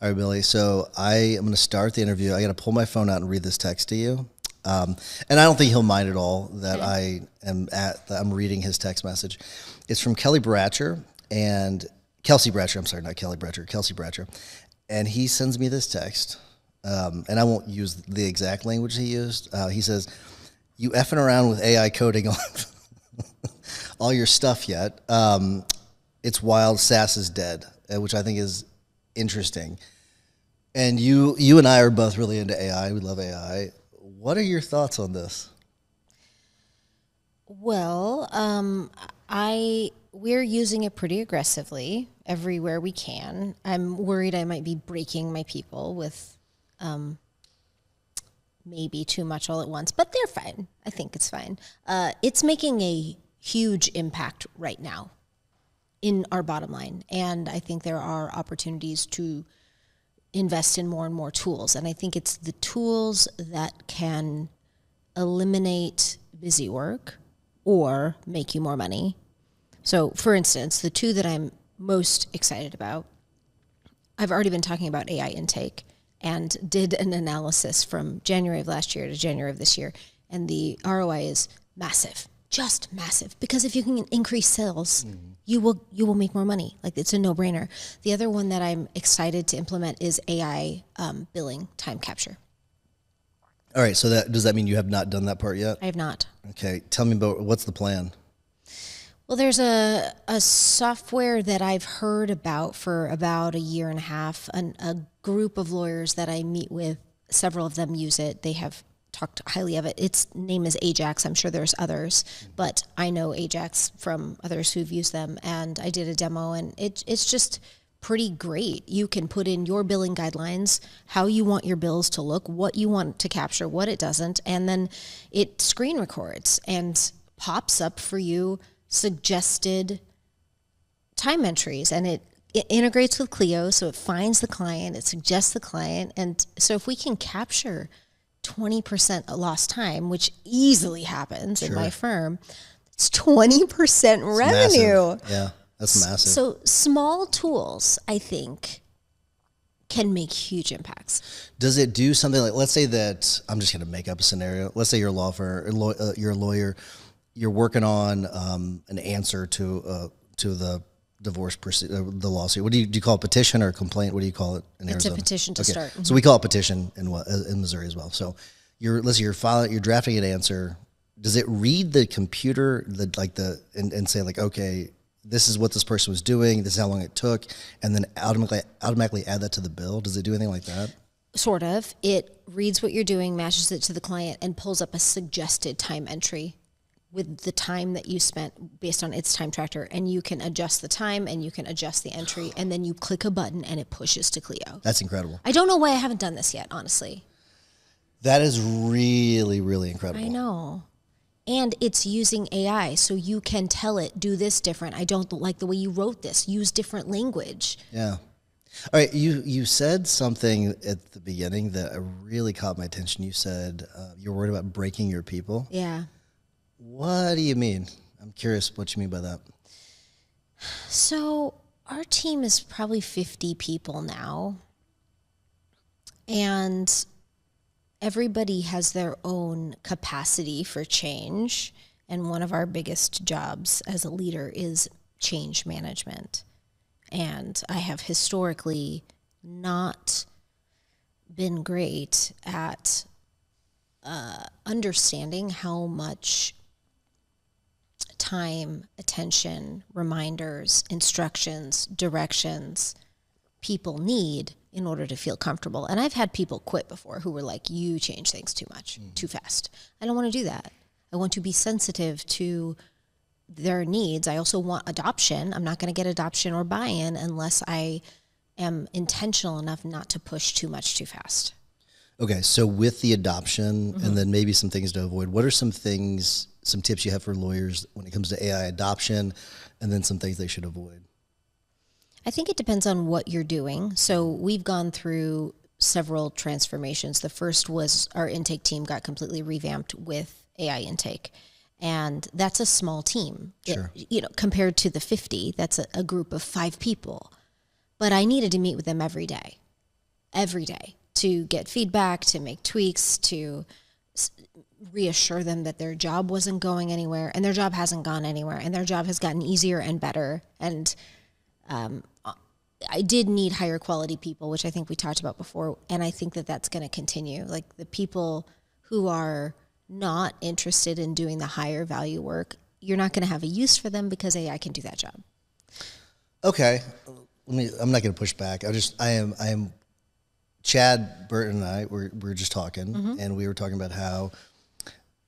All right, Billy. So I am going to start the interview. I got to pull my phone out and read this text to you. And I don't think he'll mind at all that I'm reading his text message. It's from Kelsey Bratcher. I'm sorry, not Kelly Bratcher, Kelsey Bratcher. And he sends me this text. And I won't use the exact language he used. He says, "You effing around with AI coding on all your stuff yet? It's wild. SaaS is dead," which I think is interesting. And you and I are both really into AI. We love AI. What are your thoughts on this? Well, we're using it pretty aggressively everywhere we can. I'm worried I might be breaking my people with maybe too much all at once, but they're fine. I think it's fine. It's making a huge impact right now in our bottom line, and I think there are opportunities to invest in more and more tools. And I think it's the tools that can eliminate busy work or make you more money. So, for instance, the two that I'm most excited about, I've already been talking about AI intake and did an analysis from January of last year to January of this year, and the ROI is massive, just massive. Because if you can increase sales, you will make more money. Like, it's a no-brainer. The other one that I'm excited to implement is AI billing time capture. All right. So does that mean you have not done that part yet? I have not. Okay. Tell me about what's the plan? Well, there's a software that I've heard about for about a year and a half. A group of lawyers that I meet with, several of them use it. They have talked highly of it. Its name is Ajax. I'm sure there's others, but I know Ajax from others who've used them. And I did a demo, and it's just pretty great. You can put in your billing guidelines, how you want your bills to look, what you want to capture, what it doesn't, and then it screen records and pops up for you suggested time entries, and it integrates with Clio, so it finds the client, it suggests the client. And so if we can capture 20% lost time, which easily happens in my firm, it's 20% revenue. Massive. Yeah, that's massive. So small tools, I think, can make huge impacts. Does it do something like, let's say that, I'm just going to make up a scenario. Let's say you're a law firm, you're a lawyer, you're working on an answer to the divorce the lawsuit. What do you call it? Petition or complaint? What do you call it in Arizona? It's a petition to start. So we call it petition in Missouri as well. So you're drafting an answer. Does it read the computer and say like, okay, this is what this person was doing, this is how long it took, and then automatically add that to the bill? Does it do anything like that? Sort of. It reads what you're doing, matches it to the client, and pulls up a suggested time entry with the time that you spent based on its time tracker, and you can adjust the time and you can adjust the entry, and then you click a button and it pushes to Clio. That's incredible. I don't know why I haven't done this yet, honestly. That is really, really incredible. I know. And it's using AI, so you can tell it, do this different. I don't like the way you wrote this. Use different language. Yeah. All right, you said something at the beginning that really caught my attention. You said you're worried about breaking your people. Yeah. What do you mean? I'm curious what you mean by that. So our team is probably 50 people now, and everybody has their own capacity for change. And one of our biggest jobs as a leader is change management. And I have historically not been great at understanding how much time, attention, reminders, instructions, directions people need in order to feel comfortable. And I've had people quit before who were like, you change things too much, too fast. I don't want to do that. I want to be sensitive to their needs. I also want adoption. I'm not going to get adoption or buy-in unless I am intentional enough not to push too much too fast. Okay, so with the adoption and then maybe some things to avoid, what are some tips you have for lawyers when it comes to AI adoption, and then some things they should avoid? I think it depends on what you're doing. So we've gone through several transformations. The first was our intake team got completely revamped with AI intake. And that's a small team. Sure. Compared to the 50, that's a group of 5 people. But I needed to meet with them every day. every day to get feedback, to make tweaks, to reassure them that their job wasn't going anywhere, and their job hasn't gone anywhere, and their job has gotten easier and better. And I did need higher quality people, which I think we talked about before, and I think that that's going to continue. Like the people who are not interested in doing the higher value work, you're not going to have a use for them because AI can do that job. Okay, I'm not going to push back. I am. Chad Burton and I were just talking, and we were talking about how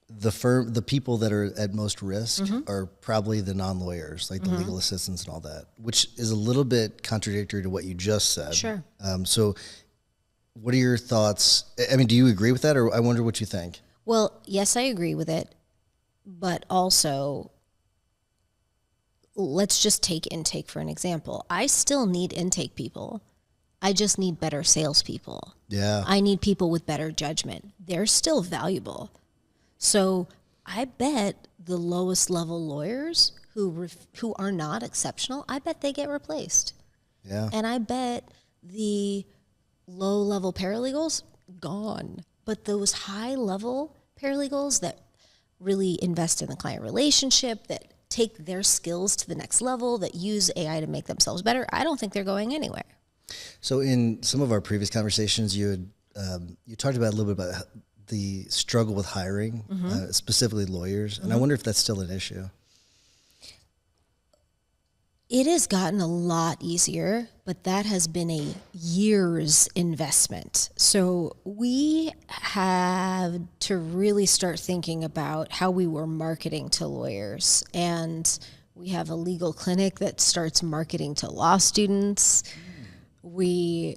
the people that are at most risk are probably the non-lawyers, like the legal assistants and all that, which is a little bit contradictory to what you just said. Sure. So what are your thoughts? I mean, do you agree with that, or I wonder what you think? Well, yes, I agree with it, but also let's just take intake for an example. I still need intake people. I just need better salespeople. Yeah. I need people with better judgment. They're still valuable. So I bet the lowest level lawyers who are not exceptional, I bet they get replaced. Yeah. And I bet the low level paralegals, gone. But those high level paralegals that really invest in the client relationship, that take their skills to the next level, that use AI to make themselves better, I don't think they're going anywhere. So in some of our previous conversations, you talked about a little bit about the struggle with hiring, specifically lawyers, and I wonder if that's still an issue. It has gotten a lot easier, but that has been a year's investment. So we have to really start thinking about how we were marketing to lawyers. And we have a legal clinic that starts marketing to law students. We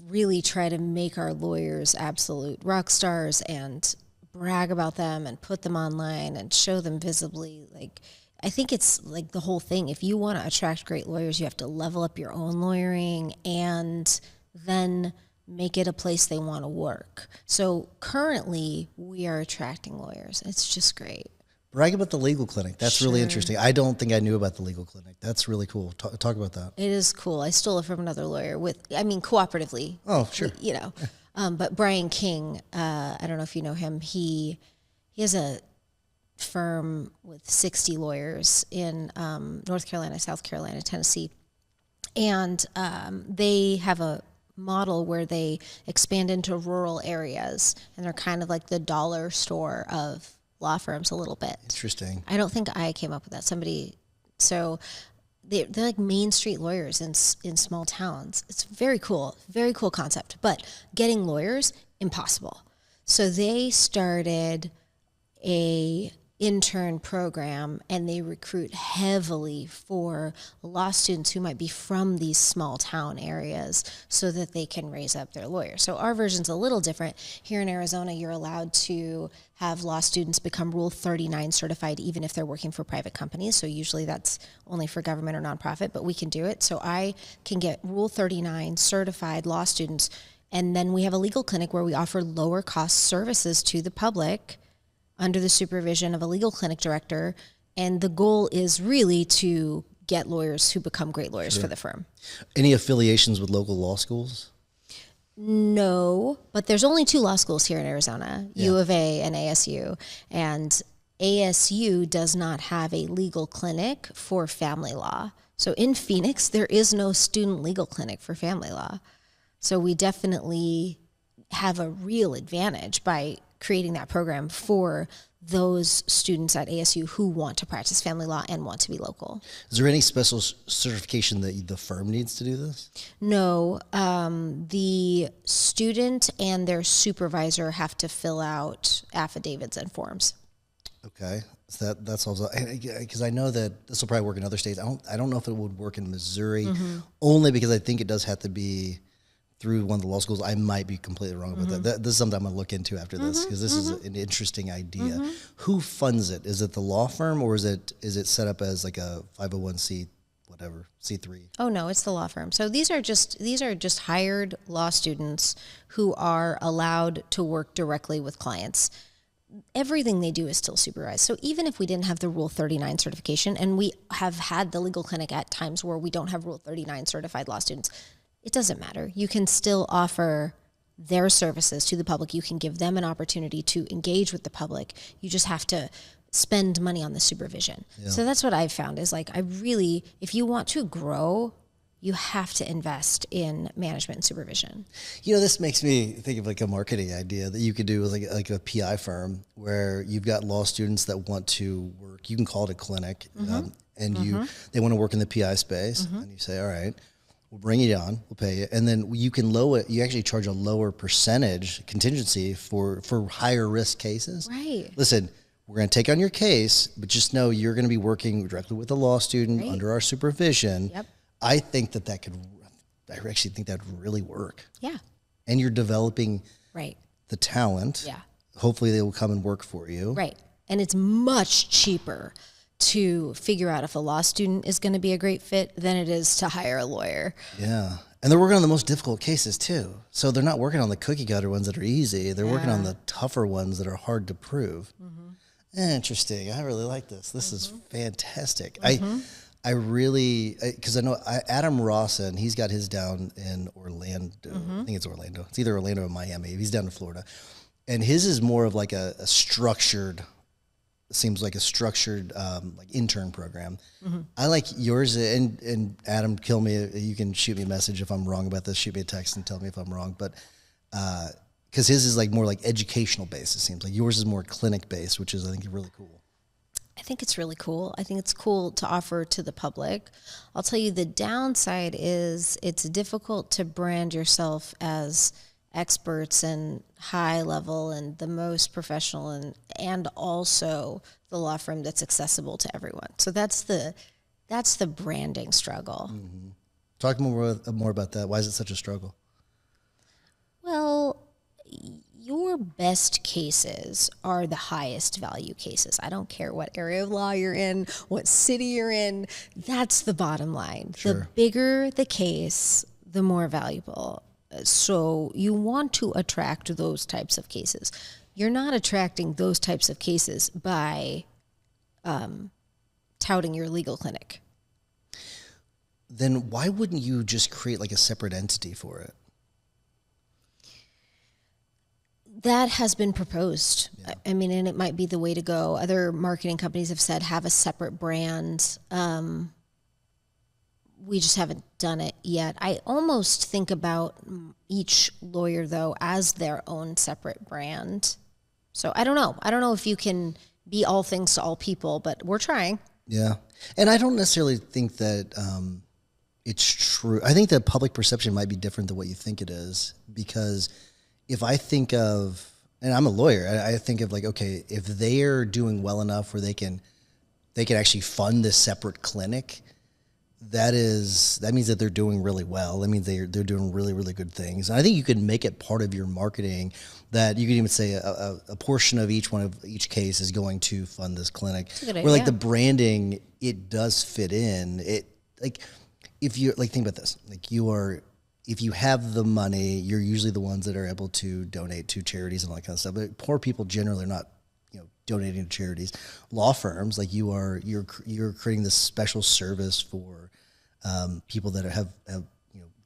really try to make our lawyers absolute rock stars and brag about them and put them online and show them visibly. Like, I think it's like the whole thing. If you want to attract great lawyers, you have to level up your own lawyering and then make it a place they want to work. So currently we are attracting lawyers. It's just great. Brag about the legal clinic. That's really interesting. I don't think I knew about the legal clinic. That's really cool. Talk about that. It is cool. I stole it from another lawyer cooperatively. Oh, sure. But Brian King, I don't know if you know him. He has a firm with 60 lawyers in North Carolina, South Carolina, Tennessee. And they have a model where they expand into rural areas, and they're kind of like the dollar store of law firms a little bit. Interesting. I don't think I came up with that. So they're like Main Street lawyers in small towns. It's very cool concept, but getting lawyers, impossible. So they started a intern program, and they recruit heavily for law students who might be from these small town areas so that they can raise up their lawyers. So our version's a little different. Here in Arizona, you're allowed to have law students become Rule 39 certified even if they're working for private companies. So usually that's only for government or nonprofit, but we can do it. So I can get Rule 39 certified law students, and then we have a legal clinic where we offer lower cost services to the public under the supervision of a legal clinic director. And the goal is really to get lawyers who become great lawyers for the firm. Any affiliations with local law schools? No, but there's only 2 law schools here in Arizona, U of A and ASU. And ASU does not have a legal clinic for family law. So in Phoenix, there is no student legal clinic for family law. So we definitely have a real advantage by creating that program for those students at ASU who want to practice family law and want to be local. Is there any special certification that the firm needs to do this? No, the student and their supervisor have to fill out affidavits and forms. Okay, so that's also, because I know that this will probably work in other states. I don't know if it would work in Missouri, only because I think it does have to be through one of the law schools. I might be completely wrong about that. This is something I'm going to look into after this, because this is an interesting idea. Who funds it? Is it the law firm, or is it set up as like a 501c whatever, C3? Oh no, it's the law firm. So these are just hired law students who are allowed to work directly with clients. Everything they do is still supervised. So even if we didn't have the Rule 39 certification, and we have had the legal clinic at times where we don't have Rule 39 certified law students, it doesn't matter. You can still offer their services to the public. You can give them an opportunity to engage with the public. You just have to spend money on the supervision. Yeah. So that's what I've found is like, if you want to grow, you have to invest in management and supervision. You know, this makes me think of like a marketing idea that you could do with like a PI firm where you've got law students that want to work. You can call it a clinic, and they want to work in the PI space, and you say, all right, we'll bring you on, we'll pay you, and then you can lower it. You actually charge a lower percentage contingency for higher risk cases. Right. Listen, we're going to take on your case, but just know you're going to be working directly with a law student under our supervision. Yep. I think I actually think that would really work. Yeah. And you're developing the talent. Yeah. Hopefully they will come and work for you. Right. And it's much cheaper to figure out if a law student is going to be a great fit than it is to hire a lawyer. Yeah. And they're working on the most difficult cases too. So they're not working on the cookie cutter ones that are easy. They're working on the tougher ones that are hard to prove. Interesting. I really like this. This is fantastic. I really, because I know Adam Rawson, he's got his down in Orlando. I think it's Orlando. It's either Orlando or Miami. He's down in Florida. And his is more of like a structured, seems like a structured like intern program. I like yours, and Adam, kill me. You can shoot me a message if I'm wrong about this. Shoot me a text and tell me if I'm wrong. But because his is like more like educational based, it seems like yours is more clinic based, which is I think really cool. I think it's really cool. I think it's cool to offer to the public. I'll tell you the downside is it's difficult to brand yourself as experts and high level and the most professional and also the law firm that's accessible to everyone. So that's the branding struggle. Talk more about that. Why is it such a struggle? Well, your best cases are the highest value cases. I don't care what area of law you're in, what city you're in. That's the bottom line. Sure. The bigger the case, the more valuable. So you want to attract those types of cases. You're not attracting those types of cases by touting your legal clinic. Then why wouldn't you just create like a separate entity for it? That has been proposed. Yeah. I mean, and it might be the way to go. Other marketing companies have said have a separate brand. We just haven't done it yet. I almost think about each lawyer, though, as their own separate brand. So I don't know. I don't know if you can be all things to all people, but we're trying. Yeah. And I don't necessarily think that it's true. I think that public perception might be different than what you think it is, because if I think of, and I'm a lawyer, I think of like, okay, if they're doing well enough where they can actually fund this separate clinic, that means that they're doing really well. That means they're doing really, really good things. And I think you could make it part of your marketing that you could even say a portion of each case is going to fund this clinic. Where like the branding, it does fit in. It like if you like think about this, like if you have the money, you're usually the ones that are able to donate to charities and all that kind of stuff. But poor people generally are not, donating to charities. Law firms, like you're creating this special service for people that have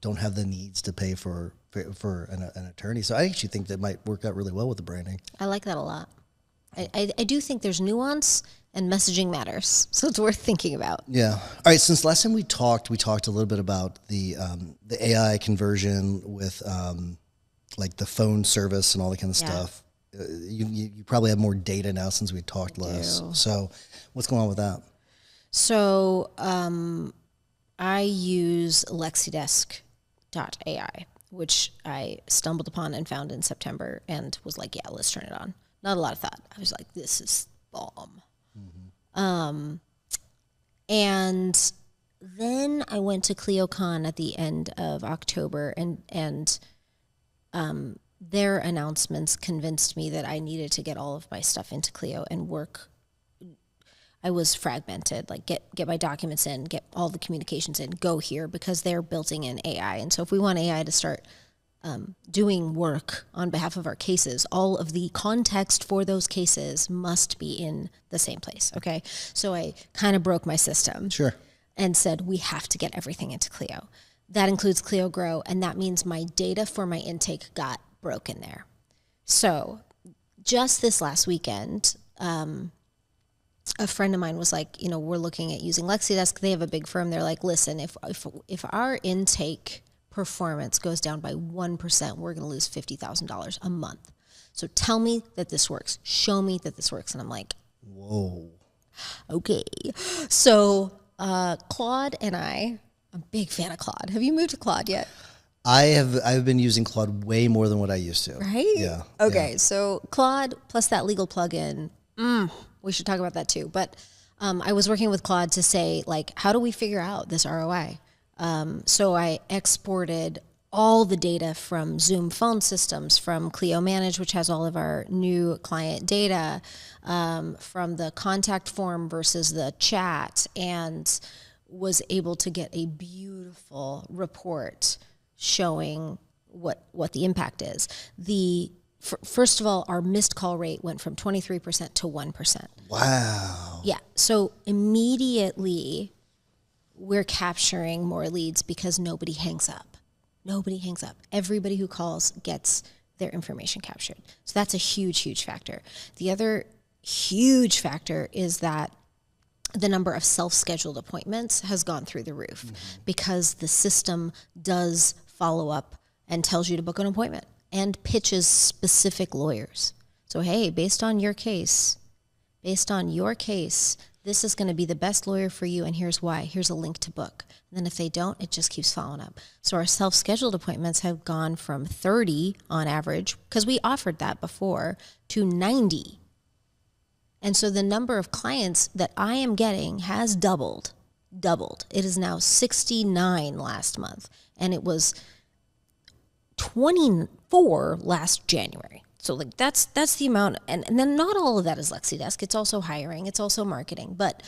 don't have the needs to pay for an attorney. So I actually think that might work out really well with the branding. I like that a lot. I do think there's nuance and messaging matters, so it's worth thinking about. Yeah. All right. Since last time we talked a little bit about the AI conversion with like the phone service and all that kind of stuff. You probably have more data now since we talked last. So what's going on with that? So I use Lexidesk.ai, which I stumbled upon and found in September and was like, yeah, let's turn it on. Not a lot of thought. I was like, this is bomb. And then I went to ClioCon at the end of October and their announcements convinced me that I needed to get all of my stuff into Clio and work. I was fragmented, like get my documents in, get all the communications in, go here, because they're building in AI. And so if we want AI to start doing work on behalf of our cases, all of the context for those cases must be in the same place, okay? So I kind of broke my system. Sure. And said, we have to get everything into Clio. That includes Clio Grow, and that means my data for my intake got broken there. So just this last weekend, a friend of mine was like, we're looking at using LexiDesk. They have a big firm. They're like, listen, if our intake performance goes down by 1%, we're going to lose $50,000 a month. So tell me that this works. Show me that this works. And I'm like, whoa. Okay. So Claude and I'm a big fan of Claude. Have you moved to Claude yet? I've been using Claude way more than what I used to. Right? Yeah. Okay. Yeah. So Claude plus that legal plugin, we should talk about that too. But I was working with Claude to say, like, how do we figure out this ROI? So I exported all the data from Zoom phone systems, from Clio Manage, which has all of our new client data, from the contact form versus the chat, and was able to get a beautiful report showing what the impact is. First of all, our missed call rate went from 23% to 1%. Wow. Yeah. So immediately we're capturing more leads because nobody hangs up. Nobody hangs up. Everybody who calls gets their information captured. So that's a huge, huge factor. The other huge factor is that the number of self-scheduled appointments has gone through the roof because the system does follow up and tells you to book an appointment and pitches specific lawyers. So, hey, based on your case, this is going to be the best lawyer for you, and here's why. Here's a link to book. And then if they don't, it just keeps following up. So our self-scheduled appointments have gone from 30 on average, because we offered that before, to 90. And so the number of clients that I am getting has doubled. It is now 69 last month, and it was 24 last January. So like that's the amount, and then not all of that is LexiDesk. It's also hiring, it's also marketing, but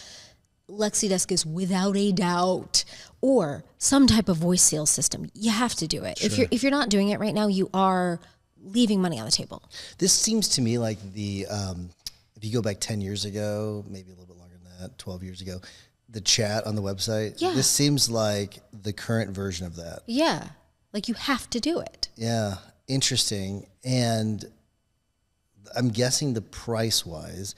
LexiDesk is without a doubt, or some type of voice sales system. You have to do it. Sure. If you're not doing it right now, you are leaving money on the table. This seems to me like if you go back 10 years ago, maybe a little bit longer than that, 12 years ago, the chat on the website, this seems like the current version of that. Yeah, like you have to do it. Yeah, interesting. And I'm guessing the price wise,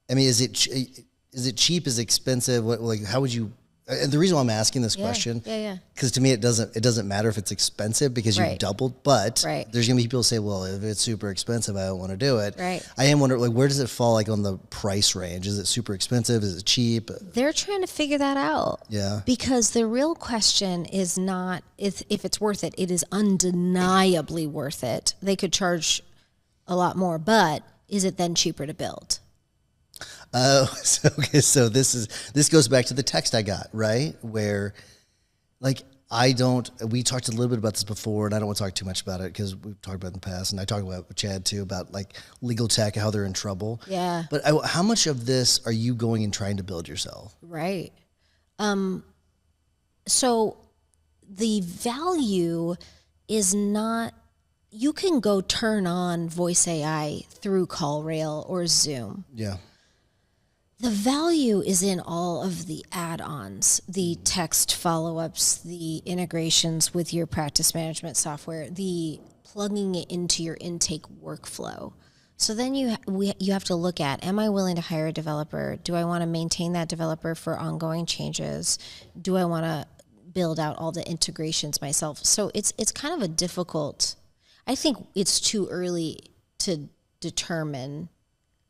I mean, is it cheap? Is it expensive? How would you? And the reason why I'm asking this question, because to me it doesn't matter if it's expensive because you've doubled. But there's gonna be people who say, well, if it's super expensive, I don't want to do it. Right. I am wondering, where does it fall on the price range? Is it super expensive? Is it cheap? They're trying to figure that out. Yeah. Because the real question is not if it's worth it. It is undeniably worth it. They could charge a lot more, but is it then cheaper to build? Oh, so this goes back to the text I got, right? Where, we talked a little bit about this before, and I don't want to talk too much about it because we've talked about it in the past, and I talked about it with Chad too, about legal tech, how they're in trouble. Yeah. But how much of this are you going and trying to build yourself? Right. So the value is not, you can go turn on voice AI through CallRail or Zoom. Yeah. The value is in all of the add-ons, the text follow-ups, the integrations with your practice management software, the plugging it into your intake workflow. So then you have to look at, am I willing to hire a developer? Do I want to maintain that developer for ongoing changes? Do I want to build out all the integrations myself? So it's kind of a difficult, I think it's too early to determine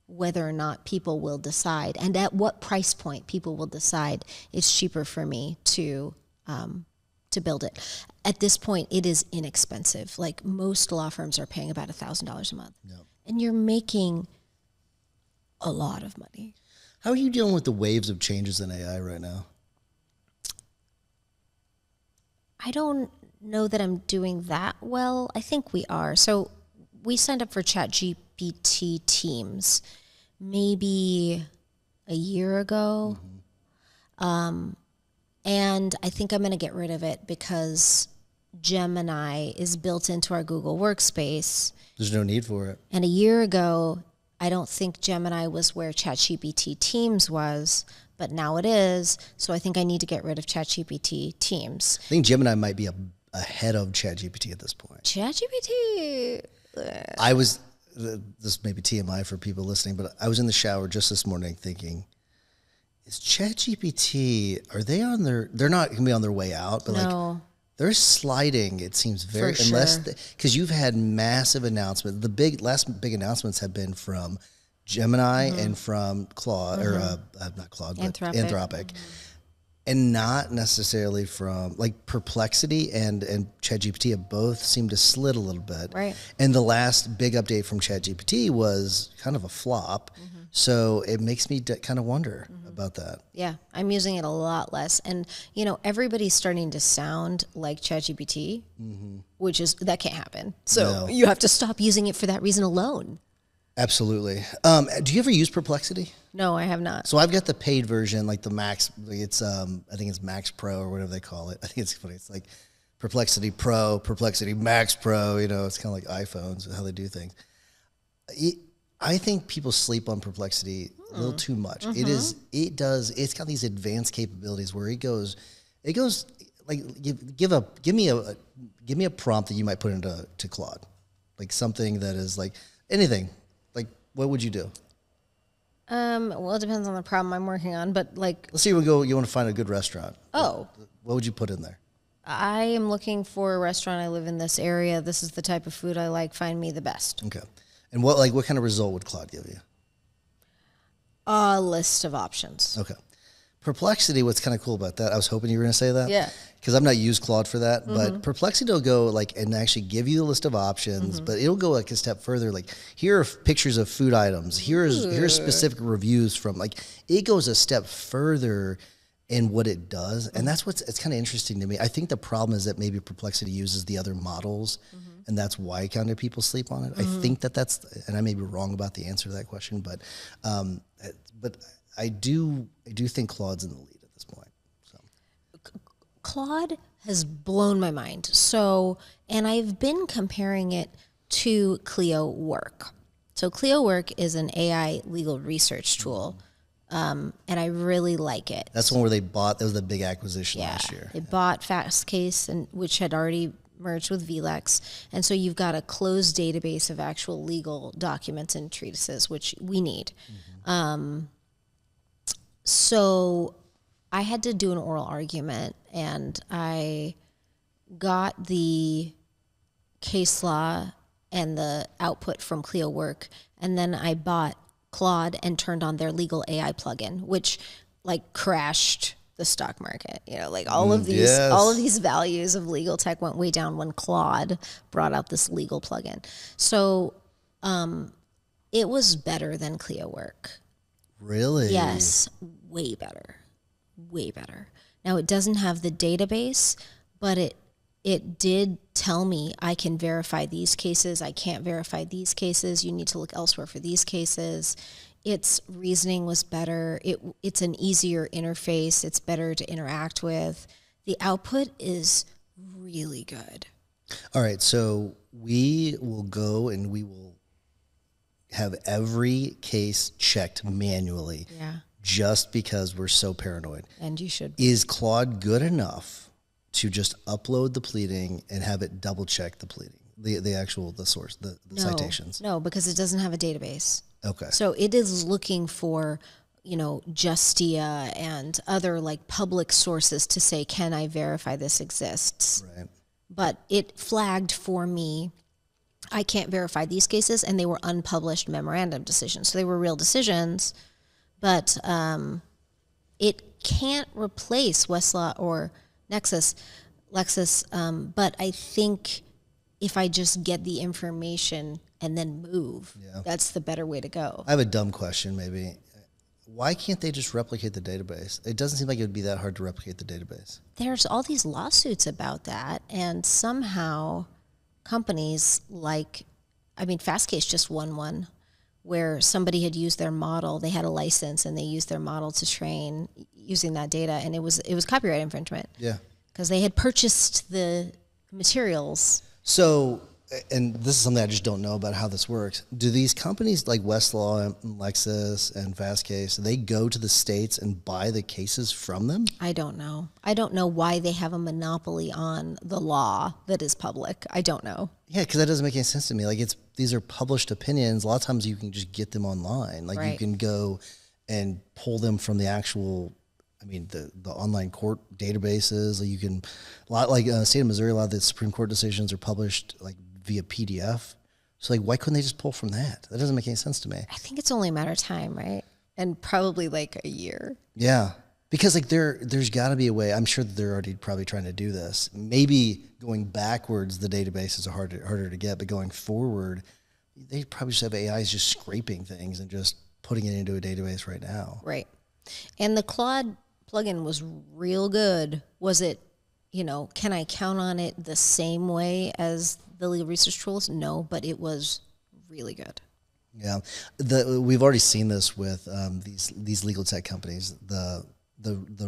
whether or not people will decide, and at what price point people will decide it's cheaper for me to build it. At this point, it is inexpensive. Like most law firms are paying about $1,000 a month, and you're making a lot of money. How are you dealing with the waves of changes in AI right now? I don't know that I'm doing that well. I think we are. So we signed up for ChatGPT Teams maybe a year ago. And I think I'm going to get rid of it because Gemini is built into our Google Workspace. There's no need for it. And a year ago, I don't think Gemini was where ChatGPT Teams was, but now it is. So I think I need to get rid of ChatGPT Teams. I think Gemini might be ahead of ChatGPT at this point. ChatGPT. This may be TMI for people listening, but I was in the shower just this morning thinking, is ChatGPT, they're not going to be on their way out, but No. they're sliding, it seems very, For sure. because you've had massive announcements. The last big announcements have been from Gemini and from Claude, or not Claude, but Anthropic. And not necessarily from like Perplexity and ChatGPT have both seemed to slid a little bit. Right. And the last big update from ChatGPT was kind of a flop. So it makes me kind of wonder about that. Yeah, I'm using it a lot less. And, everybody's starting to sound like ChatGPT, that can't happen. So you have to stop using it for that reason alone. Absolutely. Do you ever use Perplexity? No, I have not. So I've got the paid version, like the Max. It's I think it's Max Pro or whatever they call it. I think it's funny. It's like Perplexity Pro, Perplexity Max Pro. It's kind of like iPhones, how they do things. I think people sleep on Perplexity a little too much. It's got these advanced capabilities where it goes like give me a prompt that you might put into Claude, like something that is like anything. Like, what would you do? Well, it depends on the problem I'm working on, but Let's say you want to find a good restaurant. Oh. What would you put in there? I am looking for a restaurant. I live in this area. This is the type of food I like. Find me the best. Okay. And what kind of result would Claude give you? A list of options. Okay. Perplexity, what's kind of cool about that, I was hoping you were going to say that. Yeah. Because I've not used Claude for that, but Perplexity will go and actually give you a list of options, but it'll go a step further. Like, here are pictures of food items. Here's specific reviews from, it goes a step further in what it does. And that's it's kind of interesting to me. I think the problem is that maybe Perplexity uses the other models, and that's why kind of people sleep on it. I think that's, and I may be wrong about the answer to that question, but I do think Claude's in the lead at this point. So. Claude has blown my mind. So, and I've been comparing it to Clio Work. So Clio Work is an AI legal research tool, and I really like it. That's one where that was the big acquisition last year. They bought Fastcase, which had already merged with VLEX. And so you've got a closed database of actual legal documents and treatises, which we need. So I had to do an oral argument, and I got the case law and the output from Clio Work, and then I bought Claude and turned on their legal AI plugin, which crashed the stock market. All of these values of legal tech went way down when Claude brought out this legal plugin. So it was better than Clio Work. Really? Yes, way better. Way better. Now, it doesn't have the database, but it did tell me I can verify these cases. I can't verify these cases. You need to look elsewhere for these cases. Its reasoning was better. It's an easier interface. It's better to interact with. The output is really good. All right, so we will go and we will have every case checked manually. Yeah. Just because we're so paranoid. And you should. Is Claude good enough to just upload the pleading and have it double check the pleading, the source, the citations? No, because it doesn't have a database. Okay. So it is looking for, Justia and other public sources to say, can I verify this exists? Right. But it flagged for me, I can't verify these cases, and they were unpublished memorandum decisions. So they were real decisions, but it can't replace Westlaw or Lexis. But I think if I just get the information and then move, that's the better way to go. I have a dumb question, maybe. Why can't they just replicate the database? It doesn't seem like it would be that hard to replicate the database. There's all these lawsuits about that, and somehow companies Fastcase just won one where somebody had used their model. They had a license and they used their model to train using that data, and it was copyright infringement. Yeah. Because they had purchased the materials. So and this is something I just don't know about how this works. Do these companies like Westlaw and Lexis and Fastcase, they go to the states and buy the cases from them? I don't know. I don't know why they have a monopoly on the law that is public. I don't know. Yeah, because that doesn't make any sense to me. Like these are published opinions. A lot of times you can just get them online. Like you can go and pull them from the actual, I mean, the online court databases. You can, state of Missouri, a lot of the Supreme Court decisions are published like via PDF. So like, why couldn't they just pull from that? That doesn't make any sense to me. I think it's only a matter of time, right? And probably like a year. Yeah. Because like there's got to be a way. I'm sure that they're already probably trying to do this. Maybe going backwards, the databases are harder to get, but going forward, they probably just have AIs just scraping things and just putting it into a database right now. Right. And the Claude plugin was real good. Was it, can I count on it the same way as the legal research tools? No, but it was really good. Yeah, we've already seen this with these legal tech companies. The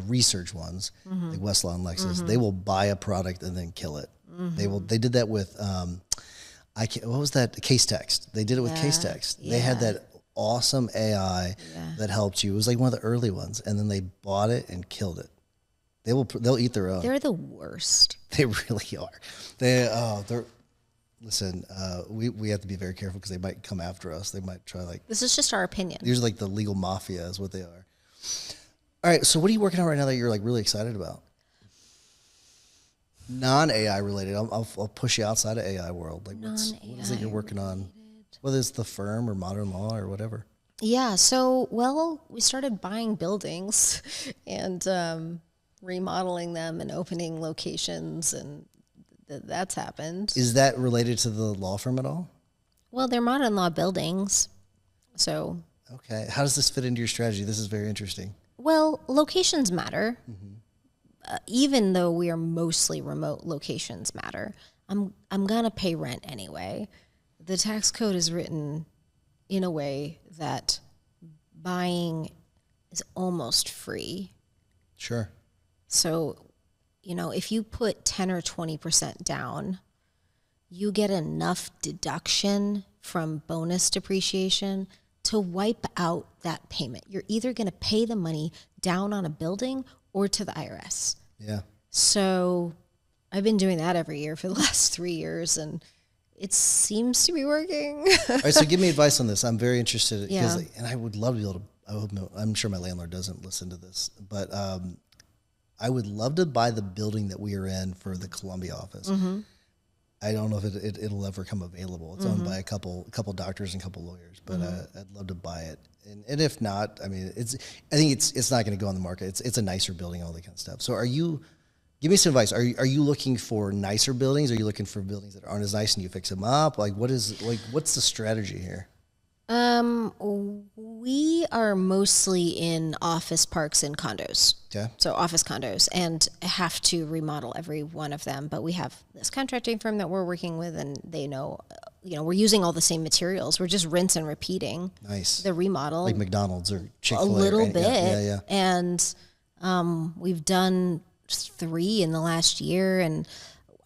research ones, like Westlaw and Lexis, they will buy a product and then kill it. They did that with what was that? Case Text. They did it with Case Text. They had that awesome AI that helped you. It was like one of the early ones, and then they bought it and killed it. They'll eat their own. They're the worst. They really are. Listen, we have to be very careful because they might come after us. They might try This is just our opinion. These are like the legal mafia is what they are. All right, so what are you working on right now that you're like really excited about? Non-AI related. I'll push you outside of AI world. Like what is it you're working on? Whether it's the firm or modern law or whatever. Yeah. So we started buying buildings and remodeling them and opening locations, and that's happened. Is that related to the law firm at all? Well, they're modern law buildings. So. Okay. How does this fit into your strategy? This is very interesting. Well, locations matter. Even though we are mostly remote, locations matter. I'm gonna pay rent anyway. The tax code is written in a way that buying is almost free. Sure. So, if you put 10 or 20% down, you get enough deduction from bonus depreciation to wipe out that payment. You're either going to pay the money down on a building or to the IRS. Yeah. So I've been doing that every year for the last 3 years, and it seems to be working. All right, so give me advice on this. I'm very interested. Yeah. And I would love to be able to, I'm sure my landlord doesn't listen to this, but I would love to buy the building that we are in for the Columbia office. I don't know if it'll ever come available. It's owned by a couple doctors and a couple lawyers, but I'd love to buy it. And if not, I mean, I think it's not going to go on the market. It's a nicer building, all that kind of stuff. So give me some advice. Are you looking for nicer buildings? Are you looking for buildings that aren't as nice and you fix them up? What's the strategy here? We are mostly in office parks and condos. Okay. So office condos, and have to remodel every one of them. But we have this contracting firm that we're working with, and they know, we're using all the same materials. We're just rinse and repeating. Nice. The remodel. Like McDonald's or Chick-fil-A. A little right? bit. Yeah. And we've done 3 in the last year, and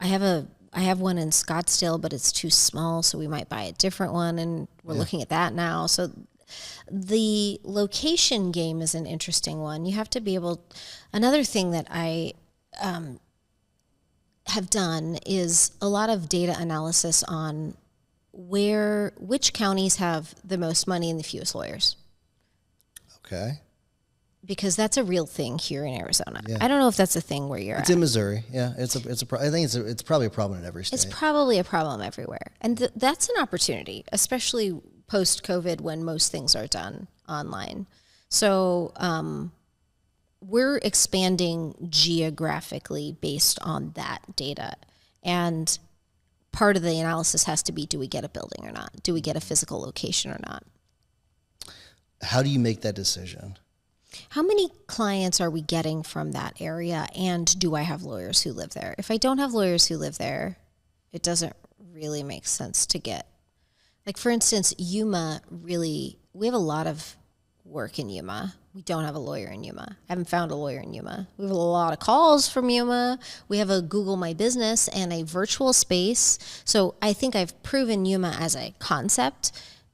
I have one in Scottsdale, but it's too small, so we might buy a different one, and we're looking at that now. So the location game is an interesting one. You have to be able. Another thing that I have done is a lot of data analysis on which counties have the most money and the fewest lawyers. Okay. Because that's a real thing here in Arizona. Yeah. I don't know if that's a thing where you're It's in Missouri. Yeah, I think it's probably a problem in every state. It's probably a problem everywhere. And that's an opportunity, especially post-COVID when most things are done online. So we're expanding geographically based on that data. And part of the analysis has to be, do we get a building or not? Do we get a physical location or not? How do you make that decision? How many clients are we getting from that area, and do I have lawyers who live there? If I don't have lawyers who live there, it doesn't really make sense to get. Like, for instance, Yuma we have a lot of work in Yuma. We don't have a lawyer in Yuma. I haven't found a lawyer in Yuma. We have a lot of calls from Yuma. We have a Google My Business and a virtual space. So I think I've proven Yuma as a concept.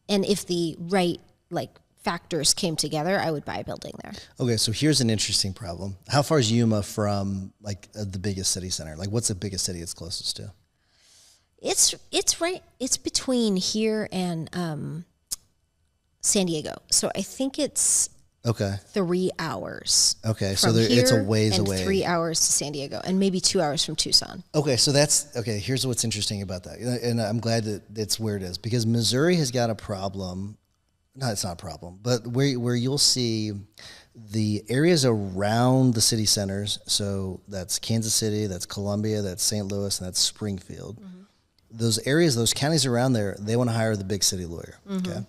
And if the right factors came together, I would buy a building there. Okay, so here's an interesting problem. How far is Yuma from the biggest city center? Like, what's the biggest city it's closest to? It's right. It's between here and San Diego. So I think it's 3 hours. Okay, so it's a ways away. 3 hours to San Diego, and maybe 2 hours from Tucson. Okay, so here's what's interesting about that, and I'm glad that it's where it is, because Missouri has got a problem. No, it's not a problem, but where you'll see the areas around the city centers. So that's Kansas City, that's Columbia, that's St. Louis, and that's Springfield. Mm-hmm. Those areas, those counties around there, they want to hire the big city lawyer. Mm-hmm. Okay.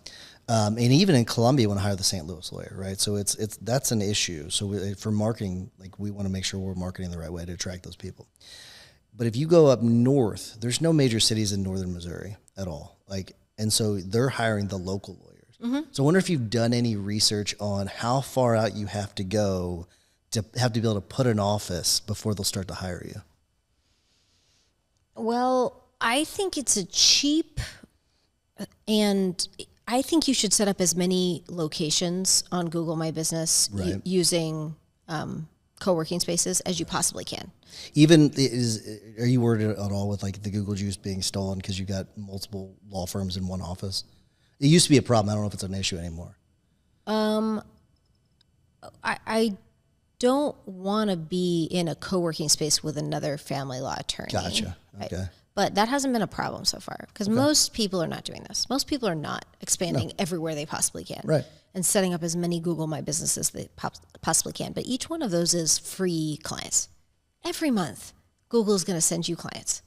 And even in Columbia, want to hire the St. Louis lawyer, right? So that's an issue. So for marketing, we want to make sure we're marketing the right way to attract those people. But if you go up north, there's no major cities in northern Missouri at all. And so they're hiring the local lawyers. Mm-hmm. So I wonder if you've done any research on how far out you have to go to have to be able to put an office before they'll start to hire you. Well, I think it's a cheap, and I think you should set up as many locations on Google My Business using co-working spaces as you possibly can. Are you worried at all with the Google juice being stolen because you got multiple law firms in one office? It used to be a problem. I don't know if it's an issue anymore. I don't want to be in a co-working space with another family law attorney. Gotcha. Okay. But that hasn't been a problem so far, because most people are not doing this. Most people are not expanding everywhere they possibly can. Right. And setting up as many Google My Business as they possibly can. But each one of those is free clients. Every month, Google is going to send you clients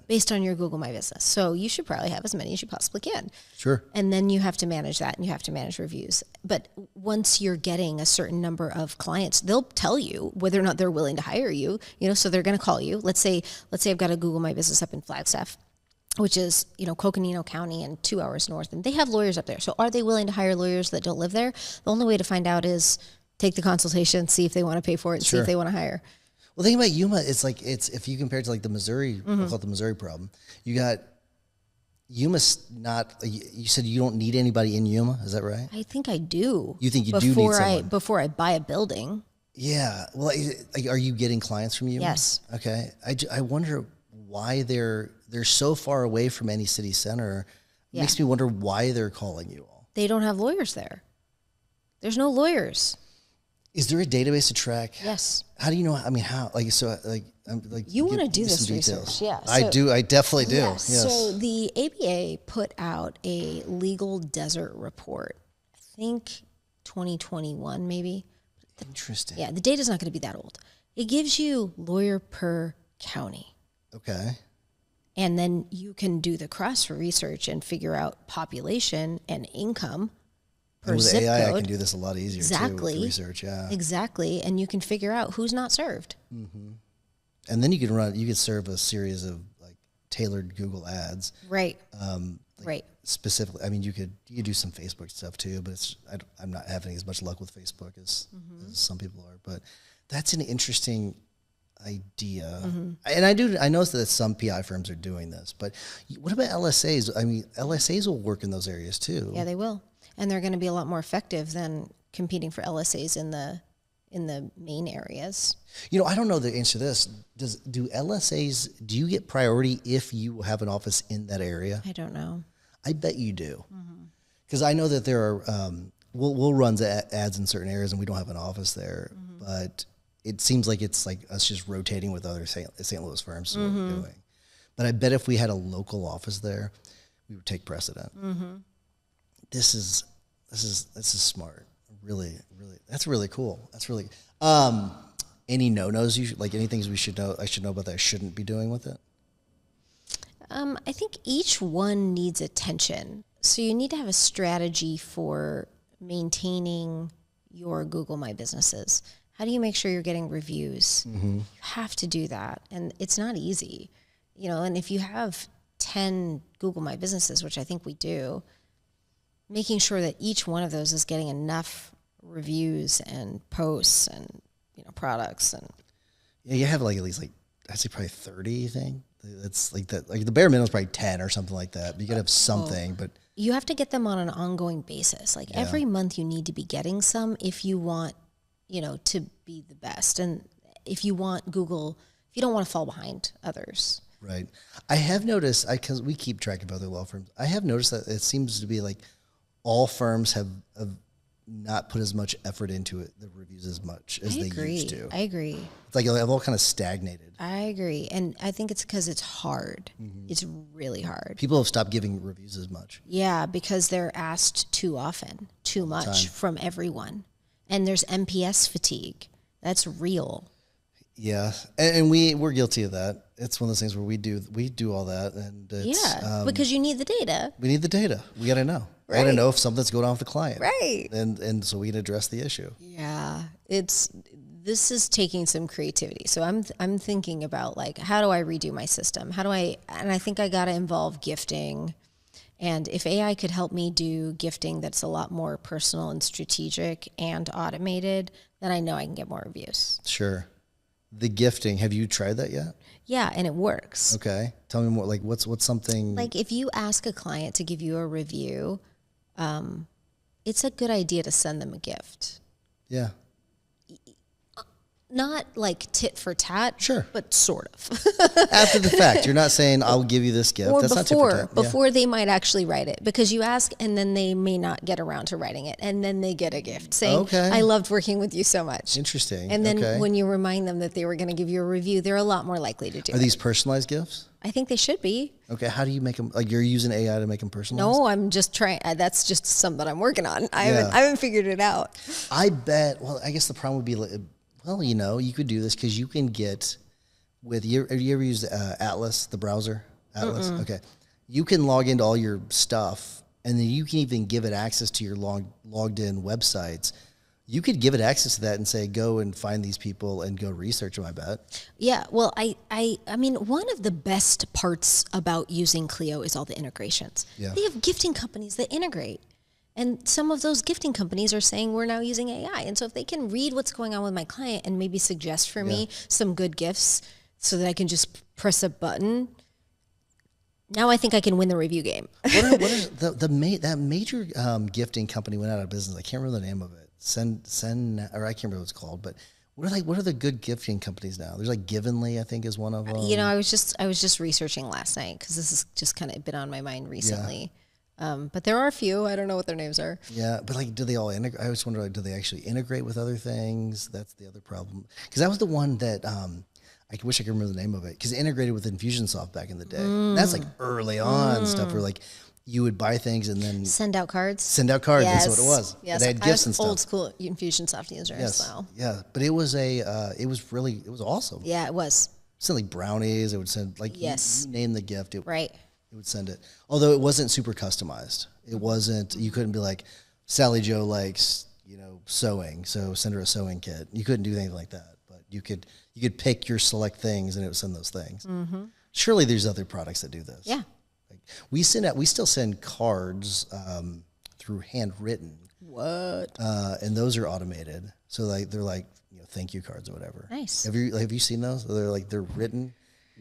based on your Google My Business. So you should probably have as many as you possibly can. Sure. And then you have to manage that, and you have to manage reviews. But once you're getting a certain number of clients, they'll tell you whether or not they're willing to hire you. So they're going to call you. Let's say I've got a Google My Business up in Flagstaff, which is, Coconino County and 2 hours north, and they have lawyers up there. So are they willing to hire lawyers that don't live there? The only way to find out is take the consultation, see if they want to pay for it, and see if they want to hire. Well, the thing about Yuma, it's if you compare it to the Missouri, we'll call it the Missouri problem. You got Yuma's not. You said you don't need anybody in Yuma. Is that right? I think I do. You think you do need someone before I buy a building? Yeah. Well, are you getting clients from Yuma? Yes. Okay. I wonder why they're so far away from any city center. It makes me wonder why they're calling you all. They don't have lawyers there. There's no lawyers. Is there a database to track? Yes. How do you know? I mean, how? You want to do this research? Yeah. I do. I definitely do. Yes. Yes. So the ABA put out a legal desert report. I think 2021, maybe. Interesting. Yeah. The data's not going to be that old. It gives you lawyer per county. Okay. And then you can do the cross research and figure out population and income. And with AI, I can do this a lot easier too with research. Yeah, exactly, and you can figure out who's not served. Mm-hmm. And then you can serve a series of tailored Google ads. Right. Right. Specifically, I mean, you could do some Facebook stuff too, but I'm not having as much luck with Facebook as some people are. But that's an interesting idea, and I know that some PI firms are doing this. But what about LSAs? I mean, LSAs will work in those areas too. Yeah, they will. And they're going to be a lot more effective than competing for LSAs in the main areas. I don't know the answer to this. Do you get priority if you have an office in that area? I don't know. I bet you do. Because I know that there are, we'll run ads in certain areas and we don't have an office there, but it seems like it's us just rotating with other St. Louis firms is what we're doing. But I bet if we had a local office there, we would take precedent. This is smart. Really, that's really cool. That's really. Any no-nos any things we should know? I should know about that I shouldn't be doing with it. I think each one needs attention. So you need to have a strategy for maintaining your Google My Businesses. How do you make sure you're getting reviews? You have to do that, and it's not easy. And if you have 10 Google My Businesses, which I think we do, making sure that each one of those is getting enough reviews and posts and, products and. Yeah, you have like at least like I'd say probably 30. You think that's like that? Like the bare minimum is probably 10 or something like that. But you gotta have something. But you have to get them on an ongoing basis. Like every month, you need to be getting some if you want, to be the best. And if you want Google, if you don't want to fall behind others. Right. I have noticed, because we keep track of other law firms, I have noticed that it seems to be like all firms have not put as much effort into it, the reviews as much as they used to. I agree. It's like they've all kind of stagnated. I agree. And I think it's because it's hard. Mm-hmm. It's really hard. People have stopped giving reviews as much. Yeah, because they're asked too often, too much from everyone. And there's MPS fatigue. That's real. Yeah, and we're guilty of that. It's one of those things where we do all that, and it's, because you need the data. We need the data. We got to know. Right. I got to know if something's going on with the client, right? And so we can address the issue. Yeah, this is taking some creativity. So I'm thinking about like, how do I redo my system? And I think I got to involve gifting. And if AI could help me do gifting that's a lot more personal and strategic and automated, then I know I can get more reviews. Sure. The gifting, have you tried that yet? Yeah, and it works. Okay. Tell me more, like what's something... Like if you ask a client to give you a review, it's a good idea to send them a gift. Yeah. Not like tit for tat, sure, but sort of. After the fact, you're not saying I'll give you this gift. Or that's before, not tit for tat. Before they might actually write it, because you ask and then they may not get around to writing it, and then they get a gift saying, "I loved working with you so much." Interesting. And then when you remind them that they were going to give you a review, they're a lot more likely to do it. Are these personalized gifts? I think they should be. Okay, how do you make them? Like you're using AI to make them personalized? No, I'm just trying. That's just something I'm working on. I haven't figured it out. I bet. Well, I guess the problem would be like. Well, you could do this because you can get have you ever used Atlas, the browser? Atlas? Okay. You can log into all your stuff, and then you can even give it access to your logged in websites. You could give it access to that and say, go and find these people and go research them, I bet. Yeah, well, I mean, one of the best parts about using Clio is all the integrations. Yeah. They have gifting companies that integrate. And some of those gifting companies are saying we're now using AI. And so if they can read what's going on with my client and maybe suggest for me some good gifts so that I can just press a button, now I think I can win the review game. What are that major gifting company went out of business? I can't remember the name of it. Or I can't remember what it's called. But what are the good gifting companies now? There's like Givenly, I think, is one of them. I was just researching last night because this has just kind of been on my mind recently. Yeah. But there are a few. I don't know what their names are. Yeah, but like, do they all integrate? I always wonder, like, do they actually integrate with other things? That's the other problem. Because that was the one that I wish I could remember the name of it. Because it integrated with Infusionsoft back in the day. That's like early on stuff where like you would buy things and then send out cards. Yes. That's what it was. Yes, they had gifts and stuff. Old school Infusionsoft user as well. Yeah, but it was it was awesome. Yeah, it was. Send like brownies. It would send like you name the gift. Right. It would send it. Although it wasn't super customized. It wasn't, you couldn't be like, Sally Jo likes, sewing, so send her a sewing kit. You couldn't do anything like that. But you could pick your select things and it would send those things. Mm-hmm. Surely there's other products that do this. Yeah. Like we still send cards through handwritten. What? And those are automated. So like they're like, thank you cards or whatever. Nice. Have you seen those? They're written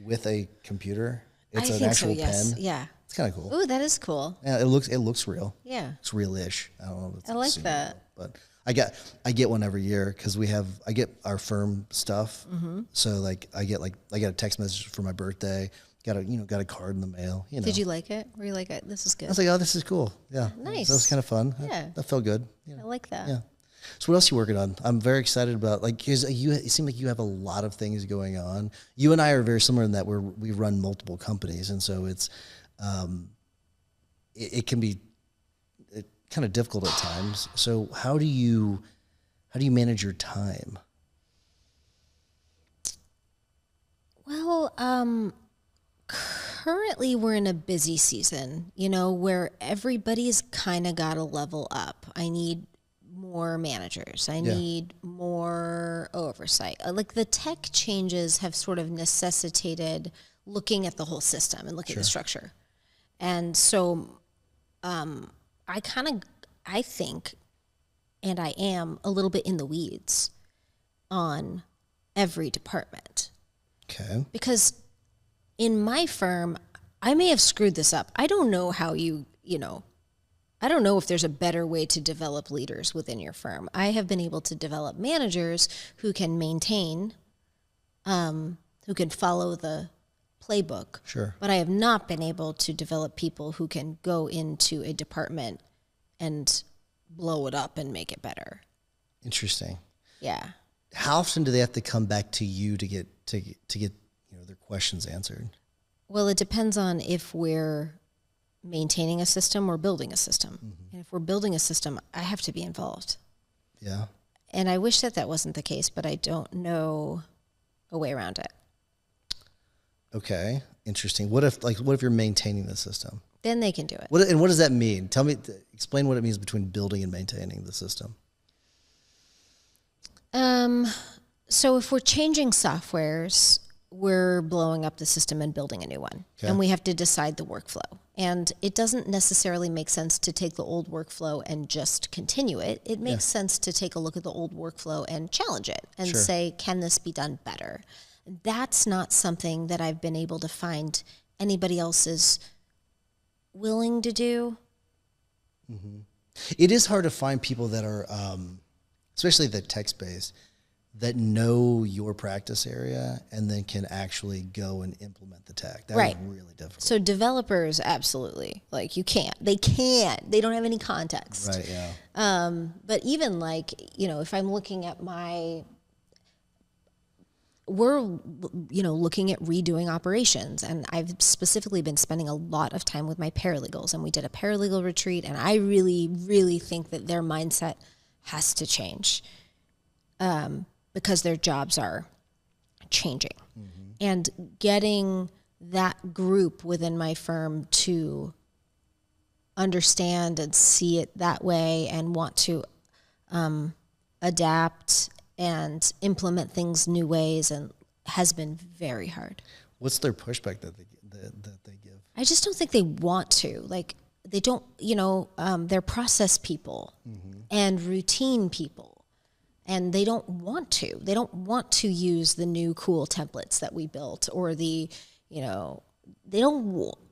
with a computer. It's an actual pen. Yeah. It's kind of cool. Ooh, that is cool. Yeah, it looks real. Yeah. It's real-ish. I don't know if it's I like that. But I get one every year because I get our firm stuff. Mm-hmm. So like I got a text message for my birthday. Got a card in the mail. Did you like it? Were you like, this is good? I was like, oh, this is cool. Yeah. Nice. So it was kind of fun. Yeah. That felt good. I like that. Yeah. So what else are you working on? I'm very excited about, because it seems like you have a lot of things going on. You and I are very similar in that we run multiple companies, and so it's it can be kind of difficult at times. So how do you manage your time? Well, currently we're in a busy season, where everybody's kind of got to level up. I need more managers. I need more oversight. Like the tech changes have sort of necessitated looking at the whole system and looking at the structure. And so I think and I am a little bit in the weeds on every department. Okay. Because in my firm, I may have screwed this up. I don't know how I don't know if there's a better way to develop leaders within your firm. I have been able to develop managers who can maintain, who can follow the playbook. Sure. But I have not been able to develop people who can go into a department and blow it up and make it better. Interesting. Yeah. How often do they have to come back to you to get their questions answered? Well, it depends on if we're maintaining a system or building a system. Mm-hmm. And if we're building a system, I have to be involved. Yeah. And I wish that wasn't the case, but I don't know a way around it. Okay. Interesting. What if you're maintaining the system? Then they can do it. What does that mean? Explain what it means between building and maintaining the system. So if we're changing softwares, we're blowing up the system and building a new one. Okay. And we have to decide the workflow. And it doesn't necessarily make sense to take the old workflow and just continue it. It makes sense to take a look at the old workflow and challenge it and say, can this be done better? That's not something that I've been able to find anybody else is willing to do. Mm-hmm. It is hard to find people that are, especially the tech space, that know your practice area and then can actually go and implement the tech. That is really difficult. So developers, absolutely. Like they don't have any context. Right, yeah. But even if I'm looking at we're looking at redoing operations, and I've specifically been spending a lot of time with my paralegals, and we did a paralegal retreat, and I really, really think that their mindset has to change. Because their jobs are changing. Mm-hmm. And getting that group within my firm to understand and see it that way and want to adapt and implement things new ways and has been very hard. What's their pushback that they give? I just don't think they want to. They don't, they're process people and routine people. And they don't want to. They don't want to use the new cool templates that we built or they don't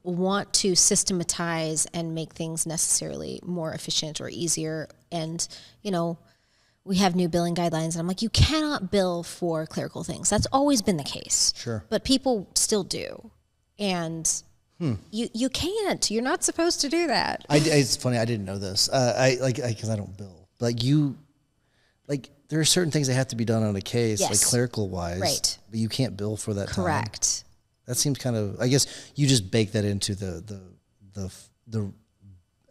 want to systematize and make things necessarily more efficient or easier. And, we have new billing guidelines. And I'm like, you cannot bill for clerical things. That's always been the case. Sure. But people still do. And you can't. You're not supposed to do that. It's funny. I didn't know this. Because I don't bill. There are certain things that have to be done on a case, like clerical wise, right? But you can't bill for that. Correct. Time. That seems kind of. I guess you just bake that into the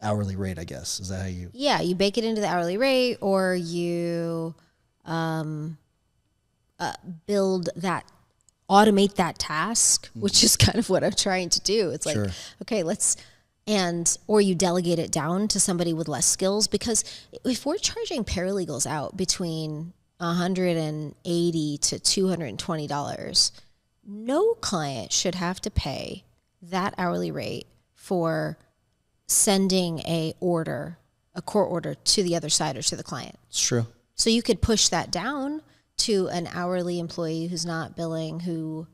hourly rate. I guess is that how you? Yeah, you bake it into the hourly rate, or you automate that task, which is kind of what I'm trying to do. It's like, okay, or you delegate it down to somebody with less skills, because if we're charging paralegals out between $180 to $220, no client should have to pay that hourly rate for sending a court order to the other side or to the client. It's true. So you could push that down to an hourly employee who's not billing, who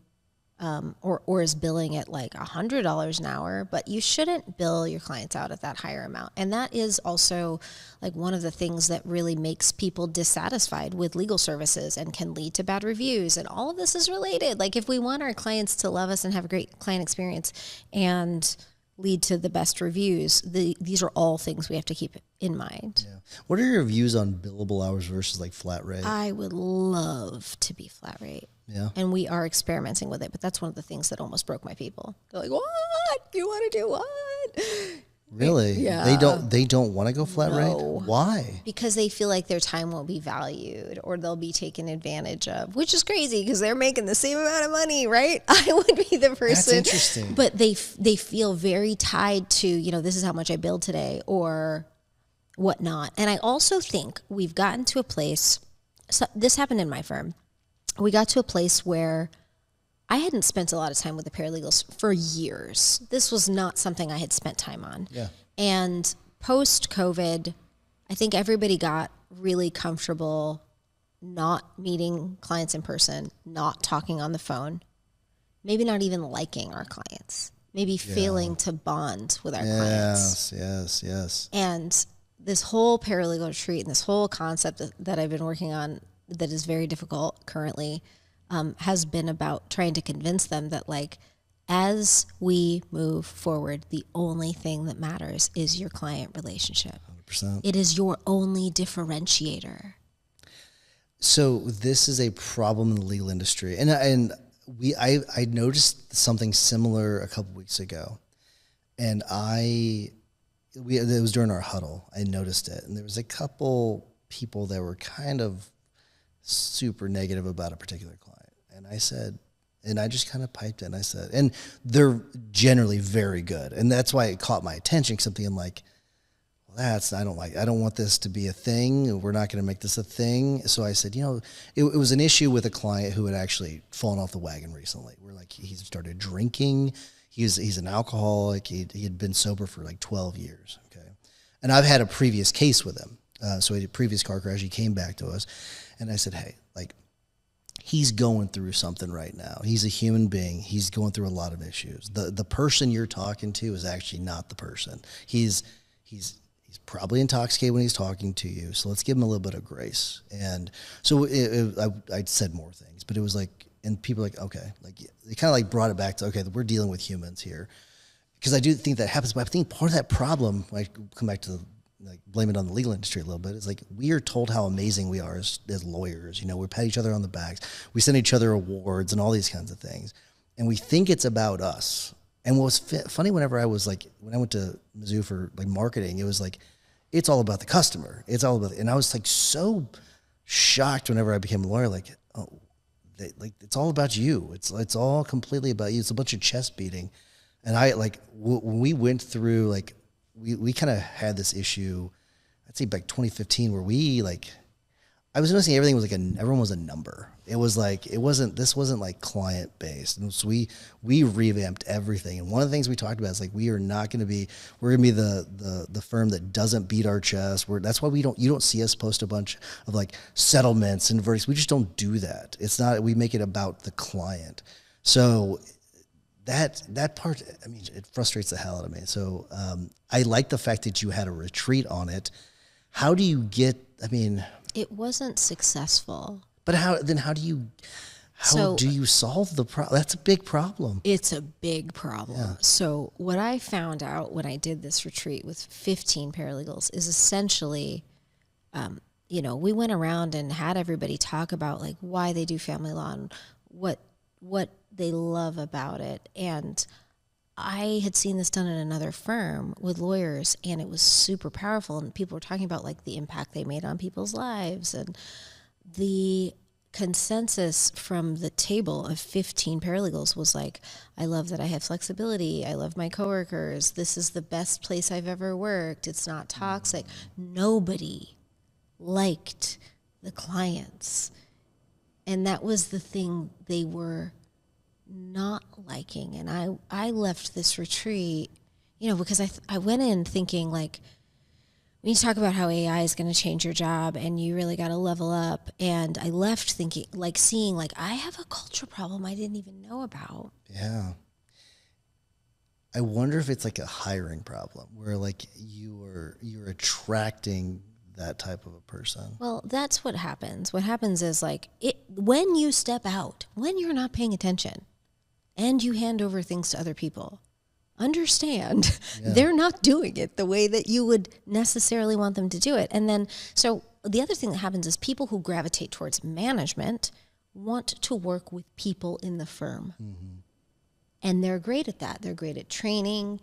or is billing at like $100 an hour, but you shouldn't bill your clients out at that higher amount. And that is also like one of the things that really makes people dissatisfied with legal services and can lead to bad reviews. And all of this is related. Like if we want our clients to love us and have a great client experience and lead to the best reviews, these are all things we have to keep in mind. Yeah. What are your views on billable hours versus like flat rate? I would love to be flat rate. Yeah. And we are experimenting with it, but that's one of the things that almost broke my people. They're like, what? You want to do what? Really? Yeah. They don't want to go flat rate? Why? Because they feel like their time won't be valued or they'll be taken advantage of, which is crazy because they're making the same amount of money, right? I would be the person. That's interesting. But they feel very tied to, this is how much I billed today or whatnot. And I also think we've gotten to a place, so this happened in my firm. We got to a place where I hadn't spent a lot of time with the paralegals for years. This was not something I had spent time on. Yeah. And post-COVID, I think everybody got really comfortable not meeting clients in person, not talking on the phone, maybe not even liking our clients, maybe failing to bond with our clients. Yes. And this whole paralegal retreat and this whole concept that I've been working on that is very difficult currently has been about trying to convince them that, like, as we move forward, the only thing that matters is your client relationship. 100%. It is your only differentiator. So this is a problem in the legal industry, and I noticed something similar a couple weeks ago, and it was during our huddle. I noticed it, and there was a couple people that were kind of super negative about a particular client, and I said, and I just kind of piped in. I said, and they're generally very good, and that's why it caught my attention. Because I'm thinking like, I don't want this to be a thing. We're not going to make this a thing. So I said, it was an issue with a client who had actually fallen off the wagon recently. Where like he started drinking. He's an alcoholic. He had been sober for like 12 years. Okay. And I've had a previous case with him. So he had a previous car crash. He came back to us and I said, hey, like, he's going through something right now. He's a human being. He's going through a lot of issues. The person you're talking to is actually not the person. He's probably intoxicated when he's talking to you. So let's give him a little bit of grace. And so I said more things, but it was like, and people were like, okay, like they kind of like brought it back to, okay, we're dealing with humans here. Because I do think that happens, but I think part of that problem, I come back to like blame it on the legal industry a little bit. It's like we are told how amazing we are as lawyers. We pat each other on the backs. We send each other awards and all these kinds of things. And we think it's about us. And what was funny when I went to Mizzou for like marketing, it was like, it's all about the customer. It's all about, and I was like so shocked whenever I became a lawyer, like, it's all about you. It's all completely about you. It's a bunch of chest beating. And I like, when we went through, like, we kind of had this issue, I'd say back 2015 where I was noticing everything was everyone was a number. It was like, this wasn't like client based. And so we revamped everything. And one of the things we talked about is like, we're going to be the firm that doesn't beat our chest. That's why you don't see us post a bunch of like settlements and verdicts. We just don't do that. It's not, we make it about the client. So that part, I mean, it frustrates the hell out of me. So I like the fact that you had a retreat on it. How do you it wasn't successful. But how do you solve the problem? That's a big problem. It's a big problem. Yeah. So what I found out when I did this retreat with 15 paralegals is essentially, we went around and had everybody talk about like why they do family law and what they love about it. And I had seen this done in another firm with lawyers, and it was super powerful. And people were talking about like the impact they made on people's lives. And the consensus from the table of 15 paralegals was like, I love that I have flexibility. I love my coworkers. This is the best place I've ever worked. It's not toxic. Nobody liked the clients. And that was the thing they were not liking. And I left this retreat, because I went in thinking like, we need to talk about how AI is going to change your job and you really got to level up. And I left thinking, like, seeing like I have a culture problem I didn't even know about. Yeah. I wonder if it's like a hiring problem where like you're attracting that type of a person. Well, that's what happens. What happens is like when you step out, when you're not paying attention and you hand over things to other people, understand they're not doing it the way that you would necessarily want them to do it. And then, so the other thing that happens is people who gravitate towards management want to work with people in the firm. Mm-hmm. And they're great at that. They're great at training.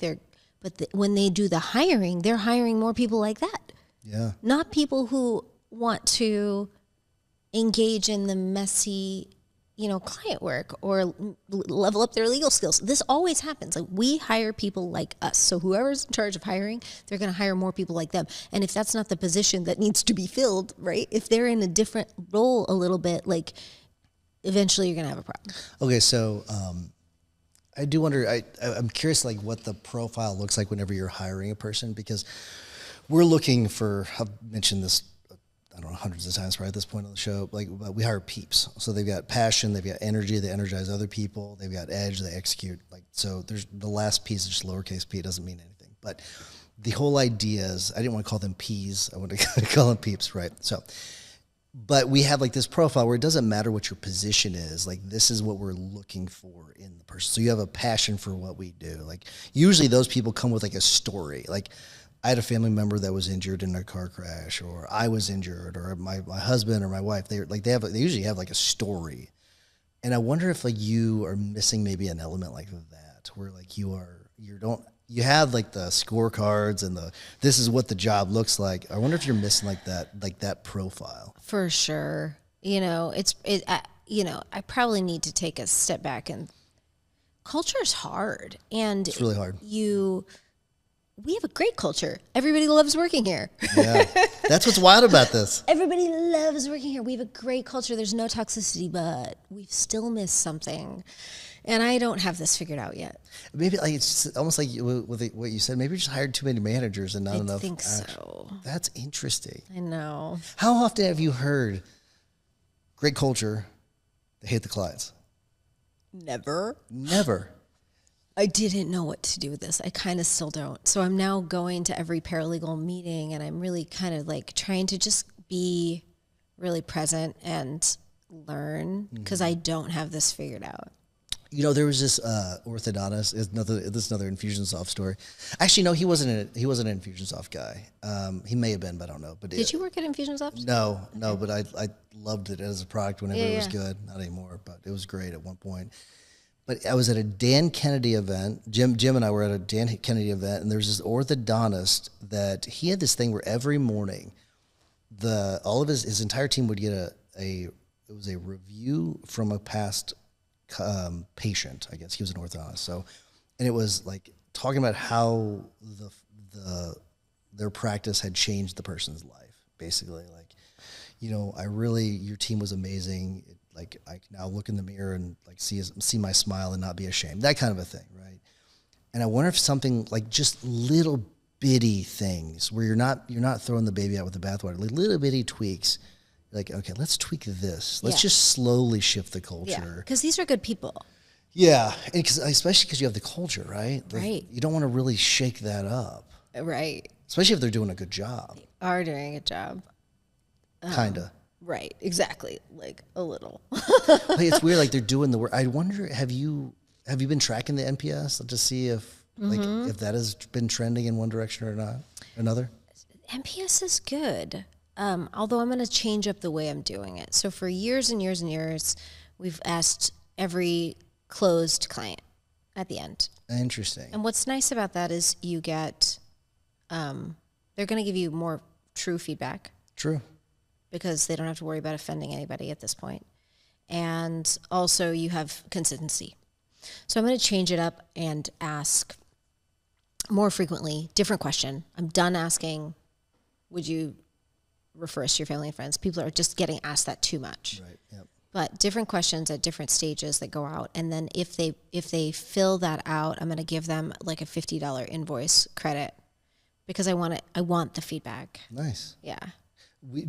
When they do the hiring, they're hiring more people like that. Yeah. Not people who want to engage in the messy, client work or level up their legal skills. This always happens. Like, we hire people like us. So whoever's in charge of hiring, they're going to hire more people like them. And if that's not the position that needs to be filled, right? If they're in a different role a little bit, like, eventually you're going to have a problem. Okay. So, I do wonder, I'm curious, like what the profile looks like whenever you're hiring a person, because we're looking for, I've mentioned this, I don't know, hundreds of times probably at this point on the show, like we hire peeps. So they've got passion, they've got energy, they energize other people, they've got edge, they execute. Like, so there's the last piece is just lowercase p, it doesn't mean anything. But the whole idea is, I didn't want to call them peas, I want to call them peeps, right? So, but we have like this profile where it doesn't matter what your position is, like this is what we're looking for in the person. So you have a passion for what we do. Like usually those people come with like a story. Like I had a family member that was injured in a car crash, or I was injured, or my husband or my wife. They usually have like a story, and I wonder if like you are missing maybe an element like that, where like you have like the scorecards and this is what the job looks like. I wonder if you're missing like that profile. For sure, I probably need to take a step back, and culture's hard, and It's really hard. We have a great culture. Everybody loves working here. Yeah, that's what's wild about this. Everybody loves working here. We have a great culture. There's no toxicity, but we've still missed something. And I don't have this figured out yet. Maybe like it's almost like with what you said. Maybe you just hired too many managers and not enough. I think so. That's interesting. I know. How often have you heard great culture, they hate the clients? Never. I didn't know what to do with this. I kind of still don't. So I'm now going to every paralegal meeting, and I'm really kind of like trying to just be really present and learn, because I don't have this figured out. You know, there was this orthodontist. This is another Infusionsoft story. Actually, no, he wasn't an Infusionsoft guy. He may have been, but I don't know. But Did you work at Infusionsoft? No, but I loved it as a product whenever it was good. Not anymore, but it was great at one point. But I was at a Dan Kennedy event. Jim and I were at a Dan Kennedy event, and there was this orthodontist that he had this thing where every morning, all of his entire team would get it was a review from a past patient. I guess he was an orthodontist. So, and it was like talking about how their practice had changed the person's life. Basically, like, your team was amazing. Like I now look in the mirror and like see my smile and not be ashamed. That kind of a thing, right? And I wonder if something like just little bitty things where you're not throwing the baby out with the bathwater, like little bitty tweaks. Like, okay, let's tweak this. Let's just slowly shift the culture. Because these are good people. Yeah, and especially because you have the culture, right? Right. You don't want to really shake that up. Right. Especially if they're doing a good job. They are doing a good job. Kinda. Right, exactly, like a little. Hey, it's weird, like they're doing the work. I wonder, have you been tracking the NPS to see if if that has been trending in one direction or not, another? NPS is good, although I'm going to change up the way I'm doing it. So for years and years and years, we've asked every closed client at the end. Interesting. And what's nice about that is you get, they're going to give you more true feedback. True. Because they don't have to worry about offending anybody at this point. And also you have consistency. So I'm going to change it up and ask more frequently, different question. I'm done asking, would you refer us to your family and friends? People are just getting asked that too much. Right, yep. But different questions at different stages that go out. And then if they fill that out, I'm going to give them like a $50 invoice credit, because I want the feedback. Nice. Yeah.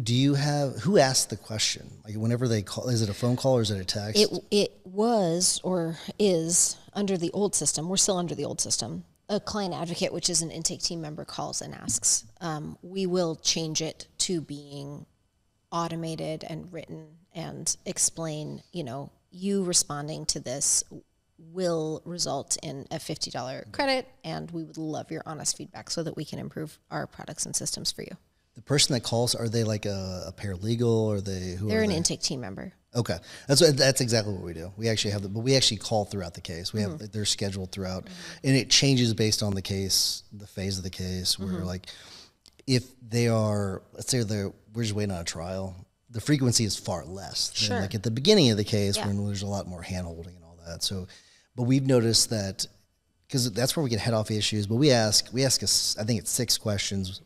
Do you have, who asked the question? Like whenever they call, is it a phone call or is it a text? It was or is under the old system. We're still under the old system. A client advocate, which is an intake team member, calls and asks. We will change it to being automated and written and explain, you responding to this will result in a $50 credit, and we would love your honest feedback so that we can improve our products and systems for you. The person that calls, are they like a paralegal, or they're an intake team member. Okay, that's exactly what we do. We actually have but we actually call throughout the case. We have they're scheduled throughout, and it changes based on the case, the phase of the case. Where like if they are, let's say we're just waiting on a trial, the frequency is far less than like at the beginning of the case when there's a lot more hand holding and all that. So, but we've noticed that, because that's where we get head off issues. But we ask I think it's 6 questions.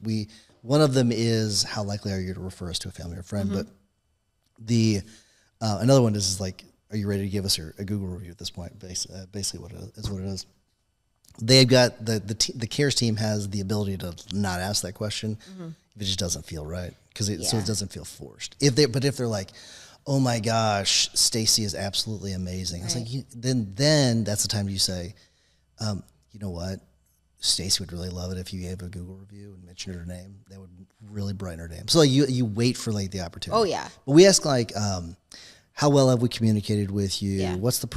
One of them is, how likely are you to refer us to a family or friend? But another one is like, are you ready to give us a Google review at this point? Basically what it is. they've got the cares team has the ability to not ask that question if it just doesn't feel right, so it doesn't feel forced. If they're like, oh my gosh, Stacy is absolutely amazing. I was like, then that's the time you say, you know what, Stacy would really love it if you gave a Google review and mentioned her name. That would really brighten her name. So like you wait for like the opportunity. Oh yeah. But we ask like, how well have we communicated with you? Yeah. What's the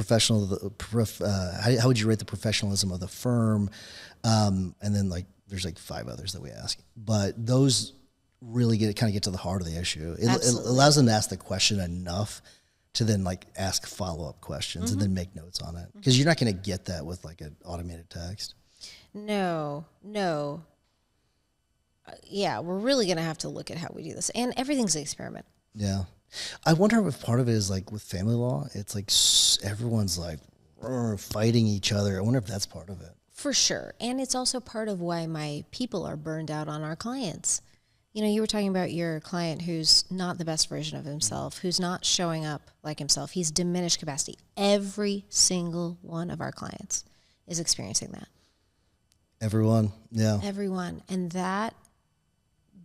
how would you rate the professionalism of the firm? And then like there's like 5 others that we ask, but those really get to the heart of the issue. It allows them to ask the question enough to then like ask follow-up questions and then make notes on it, because you're not going to get that with like an automated text. No. Yeah, we're really going to have to look at how we do this, and everything's an experiment. Yeah. I wonder if part of it is like with family law, it's like everyone's like fighting each other. I wonder if that's part of it. For sure. And it's also part of why my people are burned out on our clients. You know, you were talking about your client who's not the best version of himself, who's not showing up like himself. He's diminished capacity. Every single one of our clients is experiencing that. Everyone. Yeah. Everyone. And that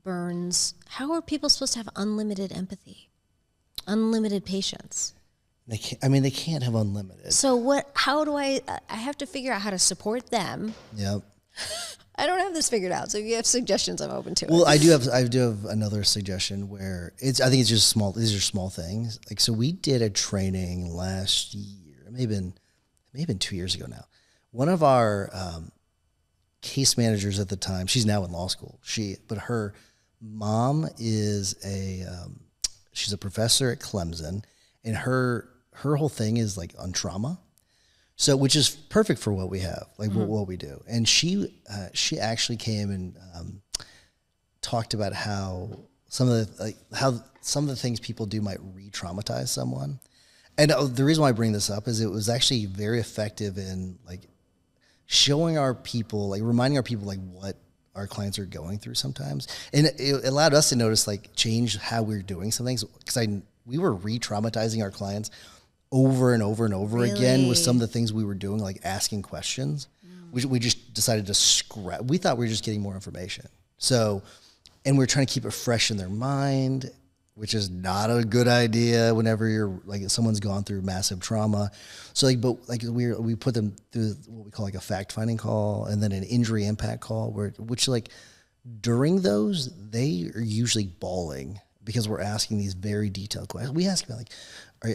burns. How are people supposed to have unlimited empathy? Unlimited patience? They can't have unlimited. So how do I have to figure out how to support them. Yep. I don't have this figured out. So if you have suggestions, I'm open to it. Well, I do have another suggestion where I think it's just small. These are small things. Like, so we did a training last year. It may have been 2 years ago now. One of our case managers at the time, she's now in law school. But her mom is she's a professor at Clemson, and her whole thing is like on trauma. So, which is perfect for what we have, like what we do. And she actually came and talked about how some of the things people do might re-traumatize someone. And the reason why I bring this up is it was actually very effective in like showing our people, like reminding our people like what our clients are going through sometimes. And it allowed us to notice, like, change how we were doing some things, because we were re-traumatizing our clients over and over and over again with some of the things we were doing, like asking questions. We just decided to scrap. We thought we were just getting more information. So, and we're trying to keep it fresh in their mind, which is not a good idea whenever you're like someone's gone through massive trauma. So we put them through what we call like a fact-finding call, and then an injury impact call, which like during those, they are usually bawling because we're asking these very detailed questions. We ask about like,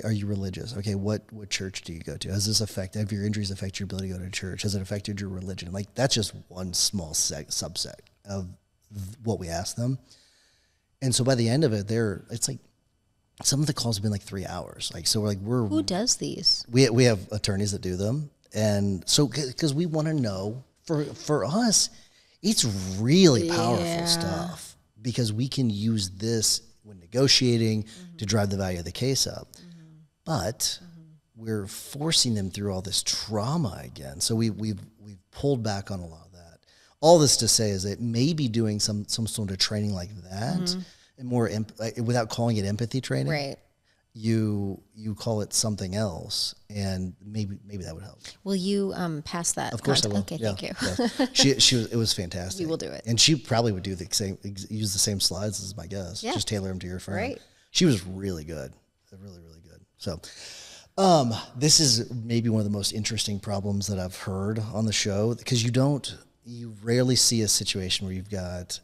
are you religious? Okay, what church do you go to? Have your injuries affected your ability to go to church? Has it affected your religion? Like, that's just one small subset of what we ask them. And so by the end of it, it's like some of the calls have been like 3 hours. Like, so who does these? We have attorneys that do them, and so because we want to know, for us, it's really powerful stuff, because we can use this when negotiating to drive the value of the case up. But we're forcing them through all this trauma again. So we've pulled back on a lot of that. All this to say is that maybe doing some sort of training like that, and more without calling it empathy training, right? You call it something else, and maybe that would help. Will you pass that? Of course I will. Okay, yeah, thank you. Yeah. It was fantastic. We will do it, and she probably would use the same slides as my guest. Yeah. Just tailor them to your firm. Right. She was really good, really, really good. So, this is maybe one of the most interesting problems that I've heard on the show, because you rarely see a situation where you've got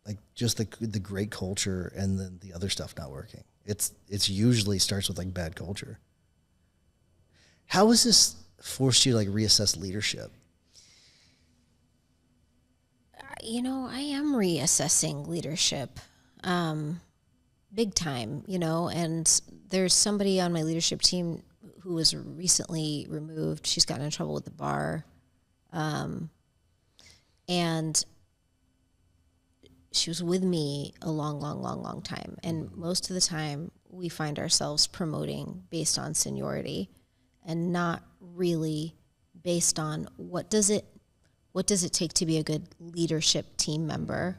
like just the great culture and then the other stuff not working. It's usually starts with like bad culture. How has this forced you to like reassess leadership? I am reassessing leadership, big time, and there's somebody on my leadership team who was recently removed. She's gotten in trouble with the bar. And she was with me a long time. And most of the time we find ourselves promoting based on seniority and not really based on what does it take to be a good leadership team member,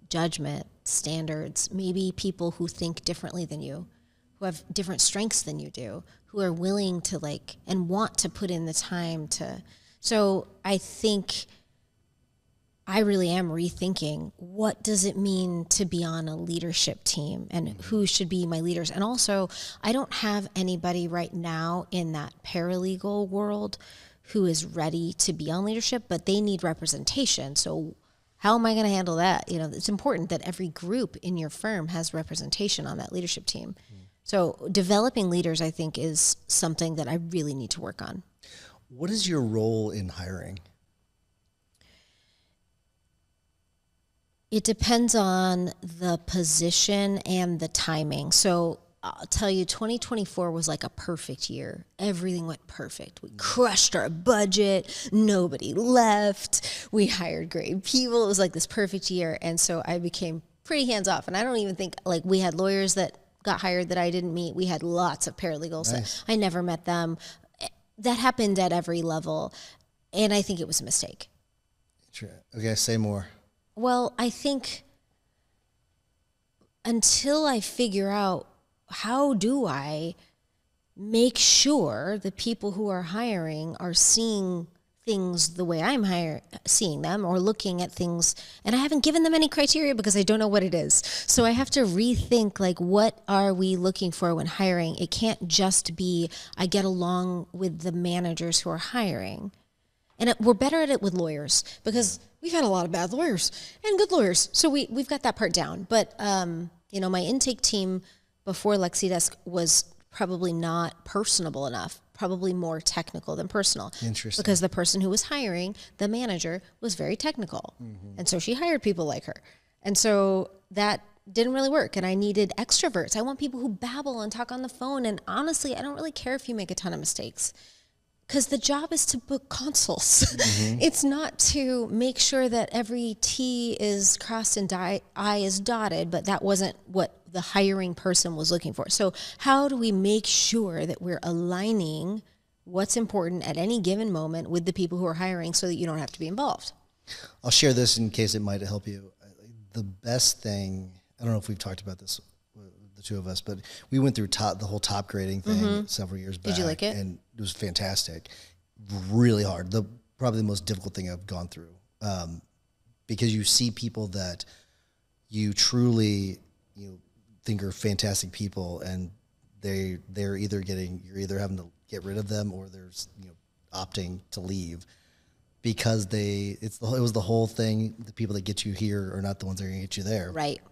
judgment, standards, maybe people who think differently than you, who have different strengths than you do, who are willing to and want to put in the time to So I think I really am rethinking, what does it mean to be on a leadership team and who should be my leaders? And also, I don't have anybody right now in that paralegal world who is ready to be on leadership, but they need representation. So how am I going to handle that? You know, it's important that every group in your firm has representation on that leadership team. So developing leaders, I think, is something that I really need to work on. What is your role in hiring? It depends on the position and the timing. So I'll tell you, 2024 was like a perfect year. Everything went perfect. We crushed our budget. Nobody left. We hired great people. It was like this perfect year. And so I became pretty hands off. And I don't even think, like, we had lawyers that got hired that I didn't meet. We had lots of paralegals that I never met them. That happened at every level. And I think it was a mistake. Sure. Okay, say more. Well, I think until I figure out, how do I make sure the people who are hiring are seeing things the way I'm seeing them, or looking at things, and I haven't given them any criteria because I don't know what it is. So I have to rethink, like, what are we looking for when hiring? It can't just be, I get along with the managers who are hiring. And we're better at it with lawyers because we've had a lot of bad lawyers and good lawyers. So we've got that part down. But, my intake team before LexiDesk was probably not personable enough, probably more technical than personal. Interesting. Because the person who was hiring, the manager, was very technical. Mm-hmm. And so she hired people like her. And so that didn't really work. And I needed extroverts. I want people who babble and talk on the phone. And honestly, I don't really care if you make a ton of mistakes, because the job is to book consults. Mm-hmm. It's not to make sure that every T is crossed and I is dotted, but that wasn't what the hiring person was looking for. So how do we make sure that we're aligning what's important at any given moment with the people who are hiring so that you don't have to be involved? I'll share this in case it might help you. The best thing, I don't know if we've talked about this, the two of us, but we went through the whole top grading thing several years back. Did you like it? And it was fantastic. Really hard. Probably the most difficult thing I've gone through, because you see people that you truly think are fantastic people, and you're either having to get rid of them, or they're opting to leave because it was the whole thing. The people that get you here are not the ones that are going to get you there. Right.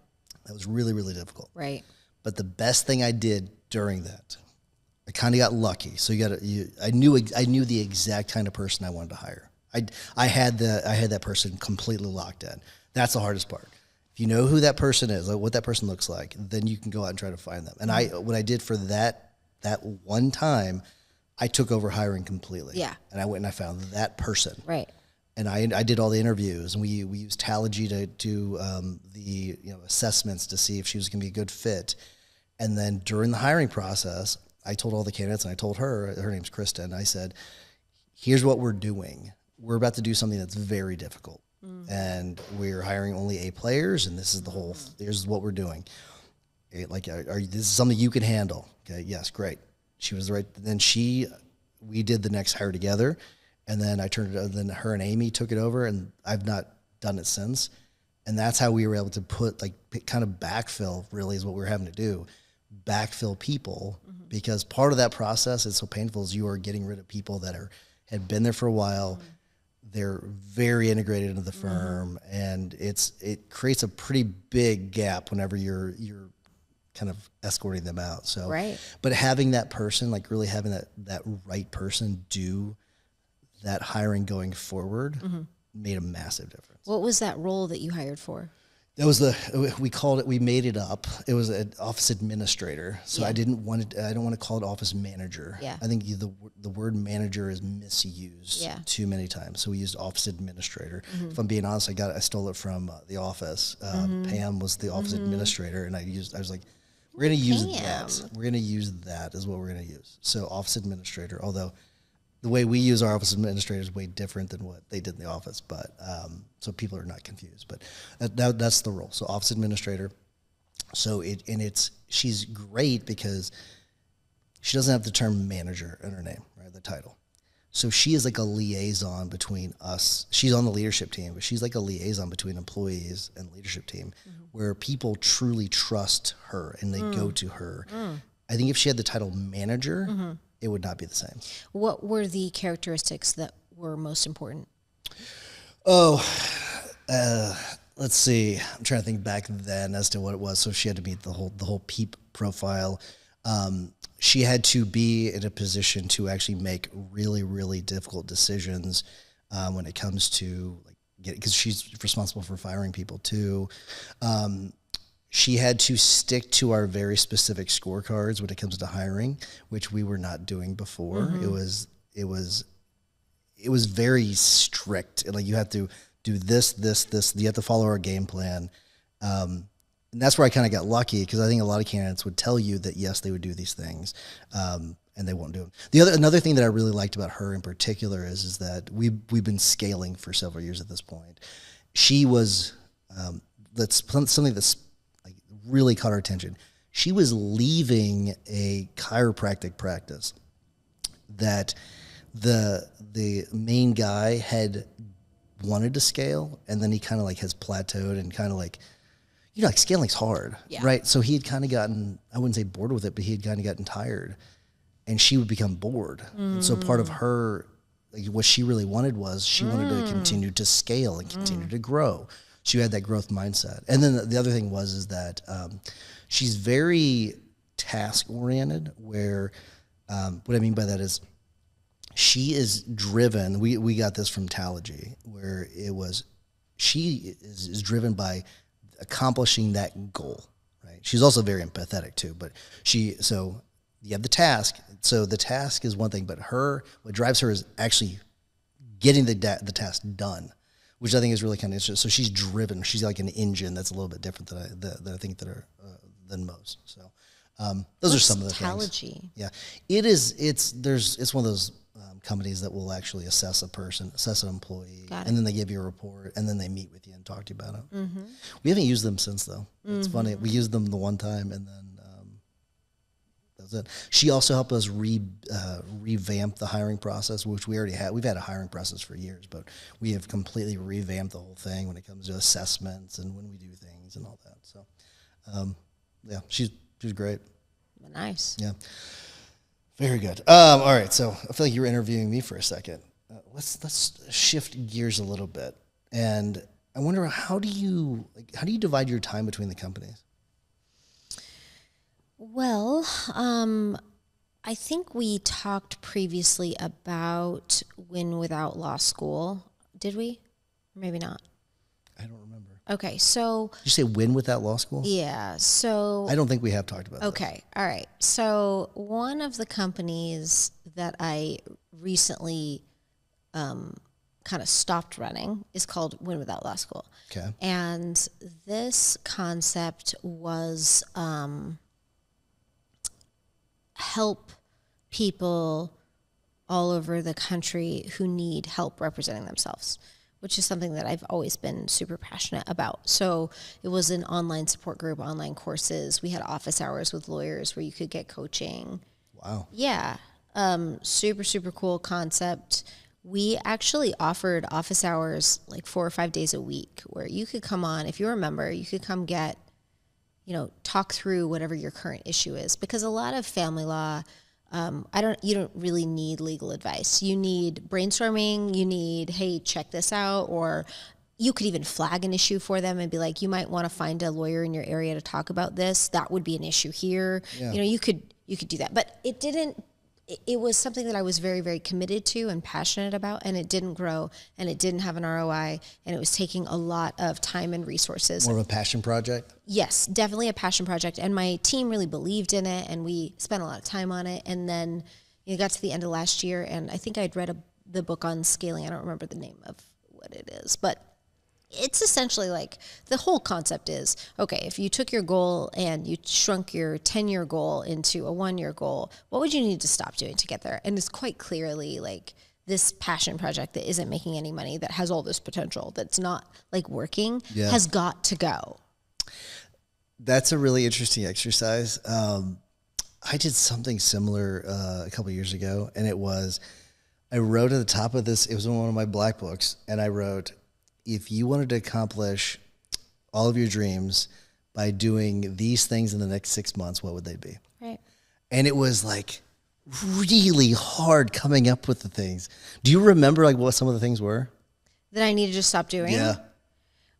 That was really, really difficult. Right. But the best thing I did during that, I kind of got lucky. So I knew the exact kind of person I wanted to hire. I had that person completely locked in. That's the hardest part. If you know who that person is, like what that person looks like, then you can go out and try to find them. And what I did for that one time, I took over hiring completely. Yeah. And I went and I found that person. Right. And I did all the interviews, and we used Talogy to do the assessments to see if she was going to be a good fit. And then during the hiring process, I told all the candidates, and I told her name's Kristen, I said, here's what we're doing. We're about to do something that's very difficult. And we're hiring only A players, and this is here's what we're doing. This is something you can handle. Okay, yes, great. She was right. Then we did the next hire together, and then then her and Amy took it over, and I've not done it since. And that's how we were able to put kind of backfill, really is what we're having to do, backfill people, because part of that process is so painful is you are getting rid of people that had been there for a while. They're very integrated into the firm, and it creates a pretty big gap whenever you're kind of escorting them out. So, right. But having that person, really having that right person do that hiring going forward made a massive difference. What was that role that you hired for? That was we made it up. It was an office administrator. So I don't want to call it office manager. Yeah. I think the word manager is misused too many times. So we used office administrator. If I'm being honest, I stole it from The Office. Pam was the office administrator, and I was like, we're going to use that. We're going to use that is what we're going to use. So office administrator, although the way we use our office administrator is way different than what they did in the office, but so people are not confused. But that's the role. So office administrator. So she's great because she doesn't have the term manager in her name, right? The title, So she is like a liaison between us. She's on the leadership team, but she's like a liaison between employees and leadership team where people truly trust her and they go to her. I think if she had the title manager, it would not be the same. What were the characteristics that were most important? Let's see. I'm trying to think back then as to what it was. So she had to meet the whole PEEP profile. She had to be in a position to actually make really, really difficult decisions when it comes to because she's responsible for firing people too. She had to stick to our very specific scorecards when it comes to hiring, which we were not doing before. It was very strict. Like you have to do this. You have to follow our game plan. And that's where I kind of got lucky because I think a lot of candidates would tell you that yes, they would do these things, and they won't do them. Another thing that I really liked about her in particular is that we've been scaling for several years at this point. She was that's something that's like really caught our attention. She was leaving a chiropractic practice that the main guy had wanted to scale, and then he kind of like has plateaued and kind of like. Like scaling's hard, right? So he had kind of gotten, I wouldn't say bored with it, but he had kind of gotten tired and she would become bored. And so part of her, like what she really wanted was she wanted to continue to scale and continue to grow. She had that growth mindset. And then the other thing is that she's very task oriented where, what I mean by that is she is driven. We got this from Tallagy where she is driven by accomplishing that goal, right? She's also very empathetic too, but so you have the task. So the task is one thing, but what drives her is actually getting the task done, which I think is really kind of interesting. So she's driven. She's like an engine that's a little bit different than I think than most. So those are some of the Tallagy? things. Yeah, it is. It's one of those companies that will actually assess an employee, and then they give you a report, and then they meet with you and talk to you about it. We haven't used them since, though. It's funny. We used them the one time, and then that's it. She also helped us revamp the hiring process, which we already had. We've had a hiring process for years, but we have completely revamped the whole thing when it comes to assessments and when we do things and all that. So, yeah, she's great. Nice. Yeah. Very good. All right, so I feel like you were interviewing me for a second. Let's shift gears a little bit, and I wonder how do you divide your time between the companies? Well, I think we talked previously about Win Without Law School. Did we? Maybe not. I don't remember. Okay, so... Did you say Win Without Law School? Yeah, so... I don't think we have talked about that. Okay, all right. So one of the companies that I recently kind of stopped running is called Win Without Law School. Okay. And this concept was help people all over the country who need help representing themselves, which is something that I've always been super passionate about. So it was an online support group, online courses. We had office hours with lawyers where you could get coaching. Wow. Yeah. Super, super cool concept. We actually offered office hours like 4 or 5 days a week where you could come on. If you're a member, you could come get, talk through whatever your current issue is. Because a lot of family law, you don't really need legal advice. You need brainstorming. You need, hey, check this out. Or you could even flag an issue for them and be like, you might want to find a lawyer in your area to talk about this. That would be an issue here. Yeah. You could do that. But it was something that I was very, very committed to and passionate about, and it didn't grow, and it didn't have an ROI, and it was taking a lot of time and resources. More of a passion project? Yes, definitely a passion project, and my team really believed in it, and we spent a lot of time on it, and then it got to the end of last year, and I think I'd read the book on scaling. I don't remember the name of what it is, but it's essentially like the whole concept is, okay, if you took your goal and you shrunk your 10-year goal into a 1-year goal, what would you need to stop doing to get there? And it's quite clearly like this passion project that isn't making any money, that has all this potential, that's not like working, has got to go. That's a really interesting exercise. I did something similar a couple of years ago, and it was I wrote at the top of this, it was in one of my black books, and I wrote, if you wanted to accomplish all of your dreams by doing these things in the next 6 months, what would they be? Right. And it was like really hard coming up with the things. Do you remember like what some of the things were? That I needed to stop doing? Yeah.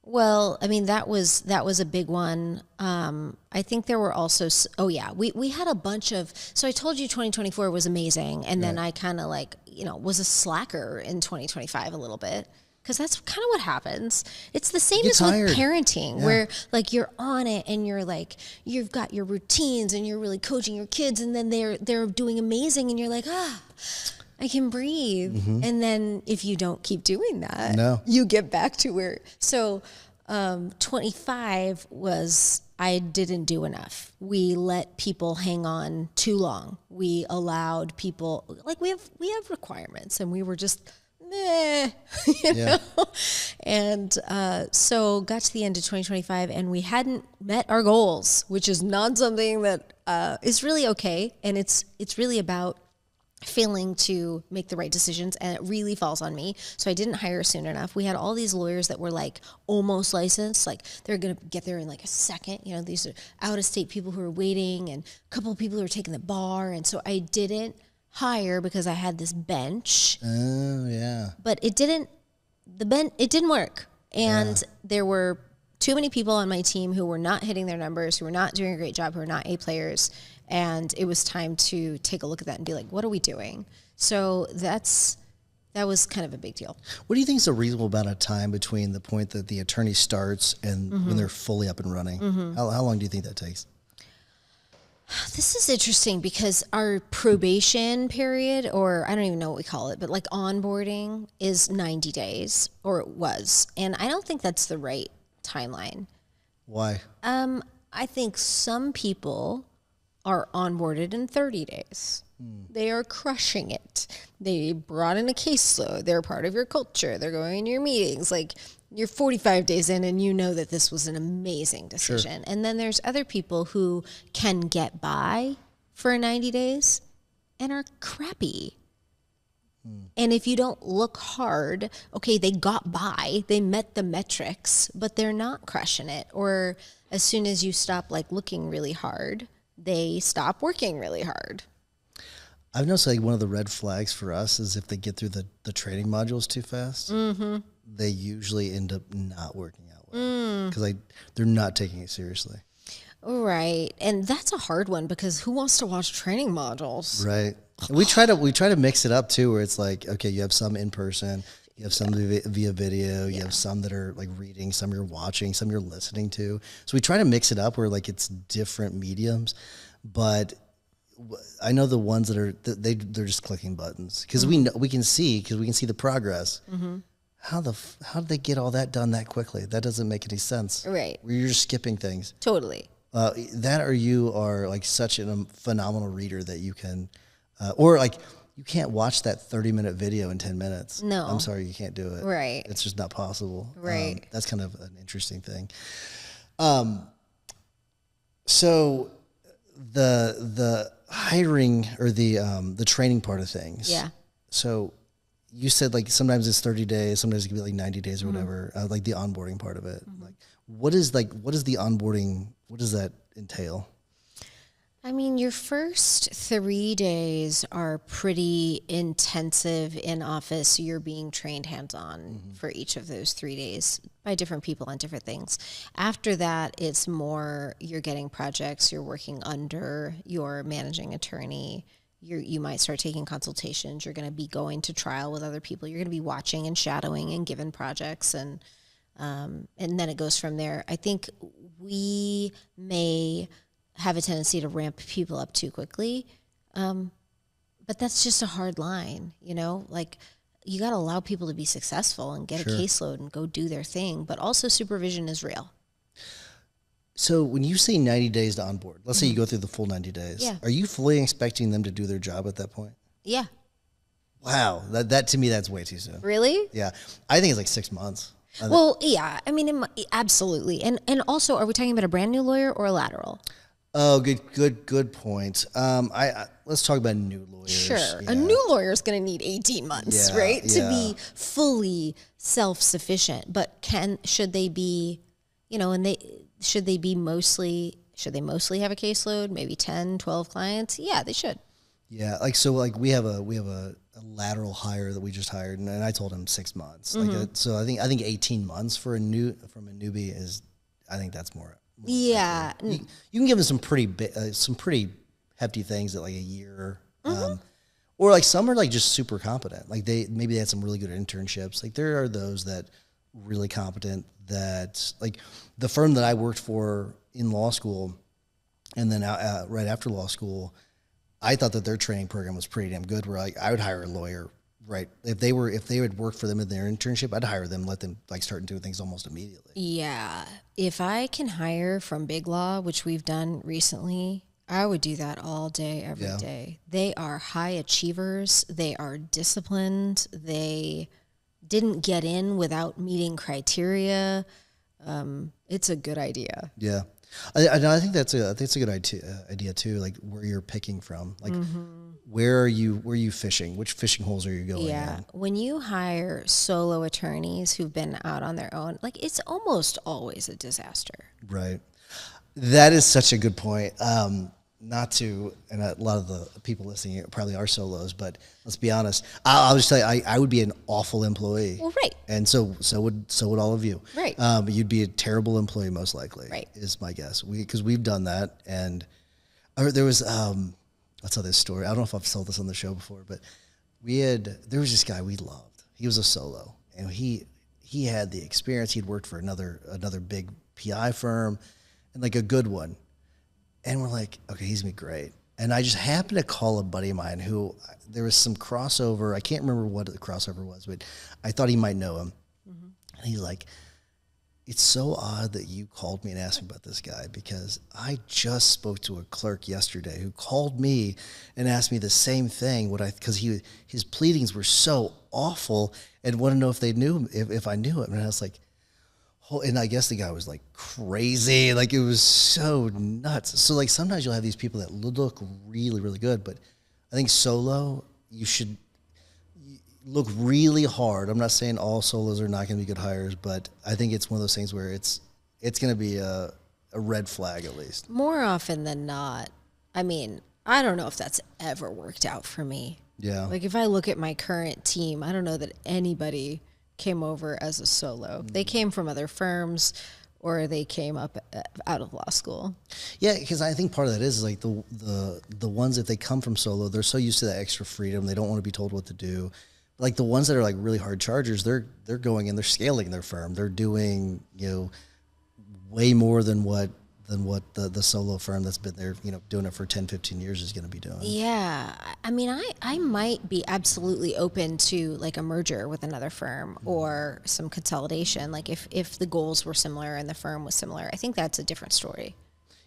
Well, I mean, that was a big one. I think there were also, we had a bunch of, so I told you 2024 was amazing. And then I kind of like, was a slacker in 2025 a little bit. Because that's kind of what happens. It's the same as with parenting, where like you're on it and you're like, you've got your routines and you're really coaching your kids, and then they're doing amazing, and you're like, I can breathe. Mm-hmm. And then if you don't keep doing that, you get back to where. So 25 was, I didn't do enough. We let people hang on too long. We allowed people, like we have requirements, and we were just. You know? And so got to the end of 2025 and we hadn't met our goals, which is not something that is really okay. And it's really about failing to make the right decisions, and it really falls on me. So I didn't hire soon enough. We had all these lawyers that were like almost licensed, like they're going to get there in like a second. These are out of state people who are waiting, and a couple of people who are taking the bar. And so I didn't hire because I had this bench. Oh yeah. But it didn't work. And there were too many people on my team who were not hitting their numbers, who were not doing a great job, who were not A players. And it was time to take a look at that and be like, what are we doing? So that was kind of a big deal. What do you think is a reasonable amount of time between the point that the attorney starts and when they're fully up and running? Mm-hmm. How long do you think that takes? This is interesting because our probation period, or I don't even know what we call it, but like onboarding is 90 days, or it was. And I don't think that's the right timeline. Why? I think some people are onboarded in 30 days. They are crushing it. They brought in a caseload. They're part of your culture. They're going to your meetings. Like, you're 45 days in and you know that this was an amazing decision. Sure. And then there's other people who can get by for 90 days and are crappy. And if you don't look hard, okay, they got by, they met the metrics, but they're not crushing it. Or as soon as you stop like looking really hard, they stop working really hard. I've noticed like one of the red flags for us is if they get through the training modules too fast, they usually end up not working out well because they're not taking it seriously. Right. And that's a hard one because who wants to watch training modules? Right. And we try to mix it up too, where it's like, okay, you have some in person, you have some via video, you have some that are like reading, some you're watching, some you're listening to. So we try to mix it up where like it's different mediums, but I know the ones that are they're just clicking buttons because we can see the progress. How did they get all that done that quickly? That doesn't make any sense. Right. You're just skipping things. Totally. That or you are like such a phenomenal reader that you can, or like you can't watch that 30-minute video in 10 minutes. No. I'm sorry, you can't do it. Right. It's just not possible. Right. That's kind of an interesting thing. So the hiring or the training part of things. Yeah. So you said like sometimes it's 30 days, sometimes it can be like 90 days or whatever, like the onboarding part of it. Like what is the onboarding, what does that entail? I mean, your first 3 days are pretty intensive in office. You're being trained hands-on for each of those 3 days by different people on different things. After that, it's more you're getting projects, you're working under your managing attorney. You might start taking consultations. You're going to be going to trial with other people. You're going to be watching and shadowing and given projects, and then it goes from there. I think we may have a tendency to ramp people up too quickly. But that's just a hard line, like you got to allow people to be successful and get a caseload and go do their thing. But also supervision is real. So when you say 90 days to onboard, let's say you go through the full 90 days. Yeah. Are you fully expecting them to do their job at that point? Yeah. Wow. That to me, that's way too soon. Really? Yeah. I think it's like 6 months. Well, yeah. I mean, absolutely. And also, are we talking about a brand new lawyer or a lateral? Oh, good point. let's talk about new lawyers. Sure. Yeah. A new lawyer is going to need 18 months, Yeah, right? To yeah. be fully self-sufficient. But should they be, should they mostly have a caseload, maybe 10, 12 clients? Yeah, they should. Yeah, we have a lateral hire that we just hired, and I told him 6 months. So I think 18 months from a newbie is, I think that's more. Yeah. You can give them some pretty hefty things at like a year, or like some are like just super competent. Like they had some really good internships. Like there are those that really competent that like the firm that I worked for in law school, and then right after law school. I thought that their training program was pretty damn good. Where like I would hire a lawyer, right? If they would work for them in their internship, I'd hire them, let them like start doing things almost immediately. Yeah. If I can hire from Big Law, which we've done recently, I would do that all day, every day. They are high achievers. They are disciplined. They didn't get in without meeting criteria. It's a good idea. Yeah. I think that's a good idea too. Like where you're picking from, like where are you fishing? Which fishing holes are you going in? When you hire solo attorneys who've been out on their own, like it's almost always a disaster. Right. That is such a good point. Not to, and a lot of the people listening probably are solos, but let's be honest. I'll just tell you, I would be an awful employee. Well, right. And so would all of you. Right. You'd be a terrible employee, most likely. Right. Is my guess. Because we've done that, and there was I'll tell this story. I don't know if I've told this on the show before, but there was this guy we loved. He was a solo, and he had the experience. He'd worked for another big PI firm, and like a good one. And we're like, okay, he's gonna be great. And I just happened to call a buddy of mine who there was some crossover. I can't remember what the crossover was, but I thought he might know him. Mm-hmm. And he's like, it's so odd that you called me and asked me about this guy, because I just spoke to a clerk yesterday who called me and asked me the same thing. Because his pleadings were so awful, and wanted to know if they knew him, if I knew him. And I was like, and I guess the guy was like crazy. Like it was so nuts. So like sometimes you'll have these people that look really, really good, but I think solo, you should look really hard. I'm not saying all solos are not going to be good hires, but I think it's one of those things where it's going to be a red flag at least. More often than not. I mean, I don't know if that's ever worked out for me. Yeah. Like if I look at my current team, I don't know that anybody came over as a solo. They came from other firms, or they came up out of law school. Yeah, because I think part of that is like the ones, if they come from solo, they're so used to that extra freedom, they don't want to be told what to do. Like the ones that are like really hard chargers, they're going and they're scaling their firm. They're doing way more than what the solo firm that's been there, doing it for 10, 15 years is going to be doing. Yeah. I mean, I might be absolutely open to like a merger with another firm or some consolidation. Like if the goals were similar and the firm was similar, I think that's a different story.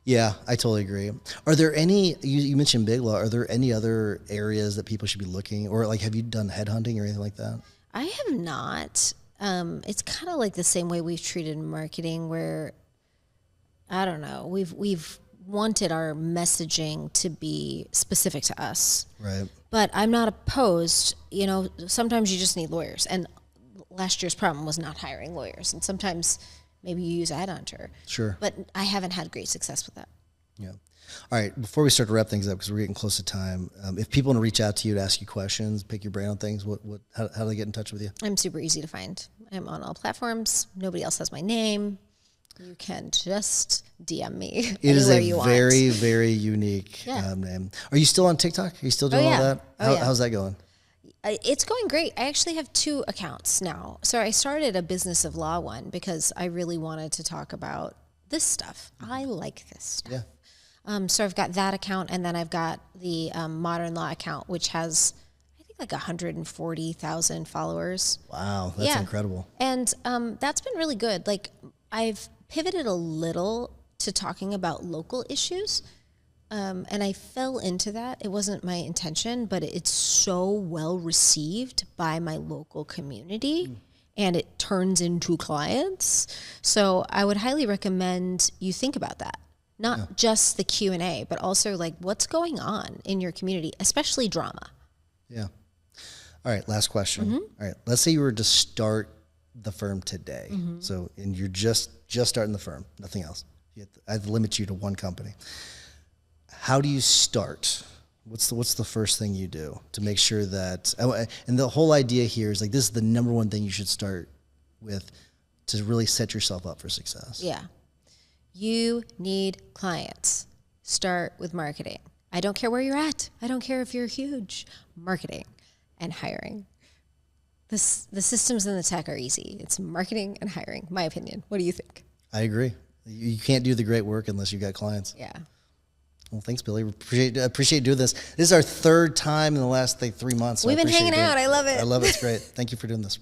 Yeah, I totally agree. Are there any, you mentioned Big Law, are there any other areas that people should be looking, or like have you done headhunting or anything like that? I have not. It's kind of like the same way we've treated marketing, where I don't know. We've wanted our messaging to be specific to us. Right. But I'm not opposed. Sometimes you just need lawyers. And last year's problem was not hiring lawyers. And sometimes maybe you use a headhunter. Sure. But I haven't had great success with that. Yeah. All right. Before we start to wrap things up, because we're getting close to time, if people want to reach out to you to ask you questions, pick your brain on things, how do they get in touch with you? I'm super easy to find. I'm on all platforms. Nobody else has my name. You can just DM me. It is a you very, want. very unique name. Are you still on TikTok? Are you still doing all that? How's that going? It's going great. I actually have 2 accounts now. So I started a Business of Law one because I really wanted to talk about this stuff. I like this stuff. Yeah. So I've got that account, and then I've got the Modern Law account, which has, I think, like 140,000 followers. Wow, that's incredible. And that's been really good. Like I've pivoted a little to talking about local issues. And I fell into that. It wasn't my intention, but it's so well received by my local community, and it turns into clients. So I would highly recommend you think about that. not just the Q&A, but also like what's going on in your community, especially drama. Yeah. All right, last question. All right, let's say you were to start the firm today. So, and you're just starting the firm, nothing else. I'd limit you to one company. How do you start? What's the first thing you do to make sure that, and the whole idea here is like, this is the number one thing you should start with to really set yourself up for success. Yeah. You need clients. Start with marketing. I don't care where you're at. I don't care if you're huge. Marketing and hiring. The systems and the tech are easy. It's marketing and hiring, my opinion. What do you think? I agree. You can't do the great work unless you've got clients. Yeah. Well, thanks, Billie. Appreciate doing this. This is our third time in the last 3 months. So We've been hanging out. I love it. I love it. It's great. Thank you for doing this.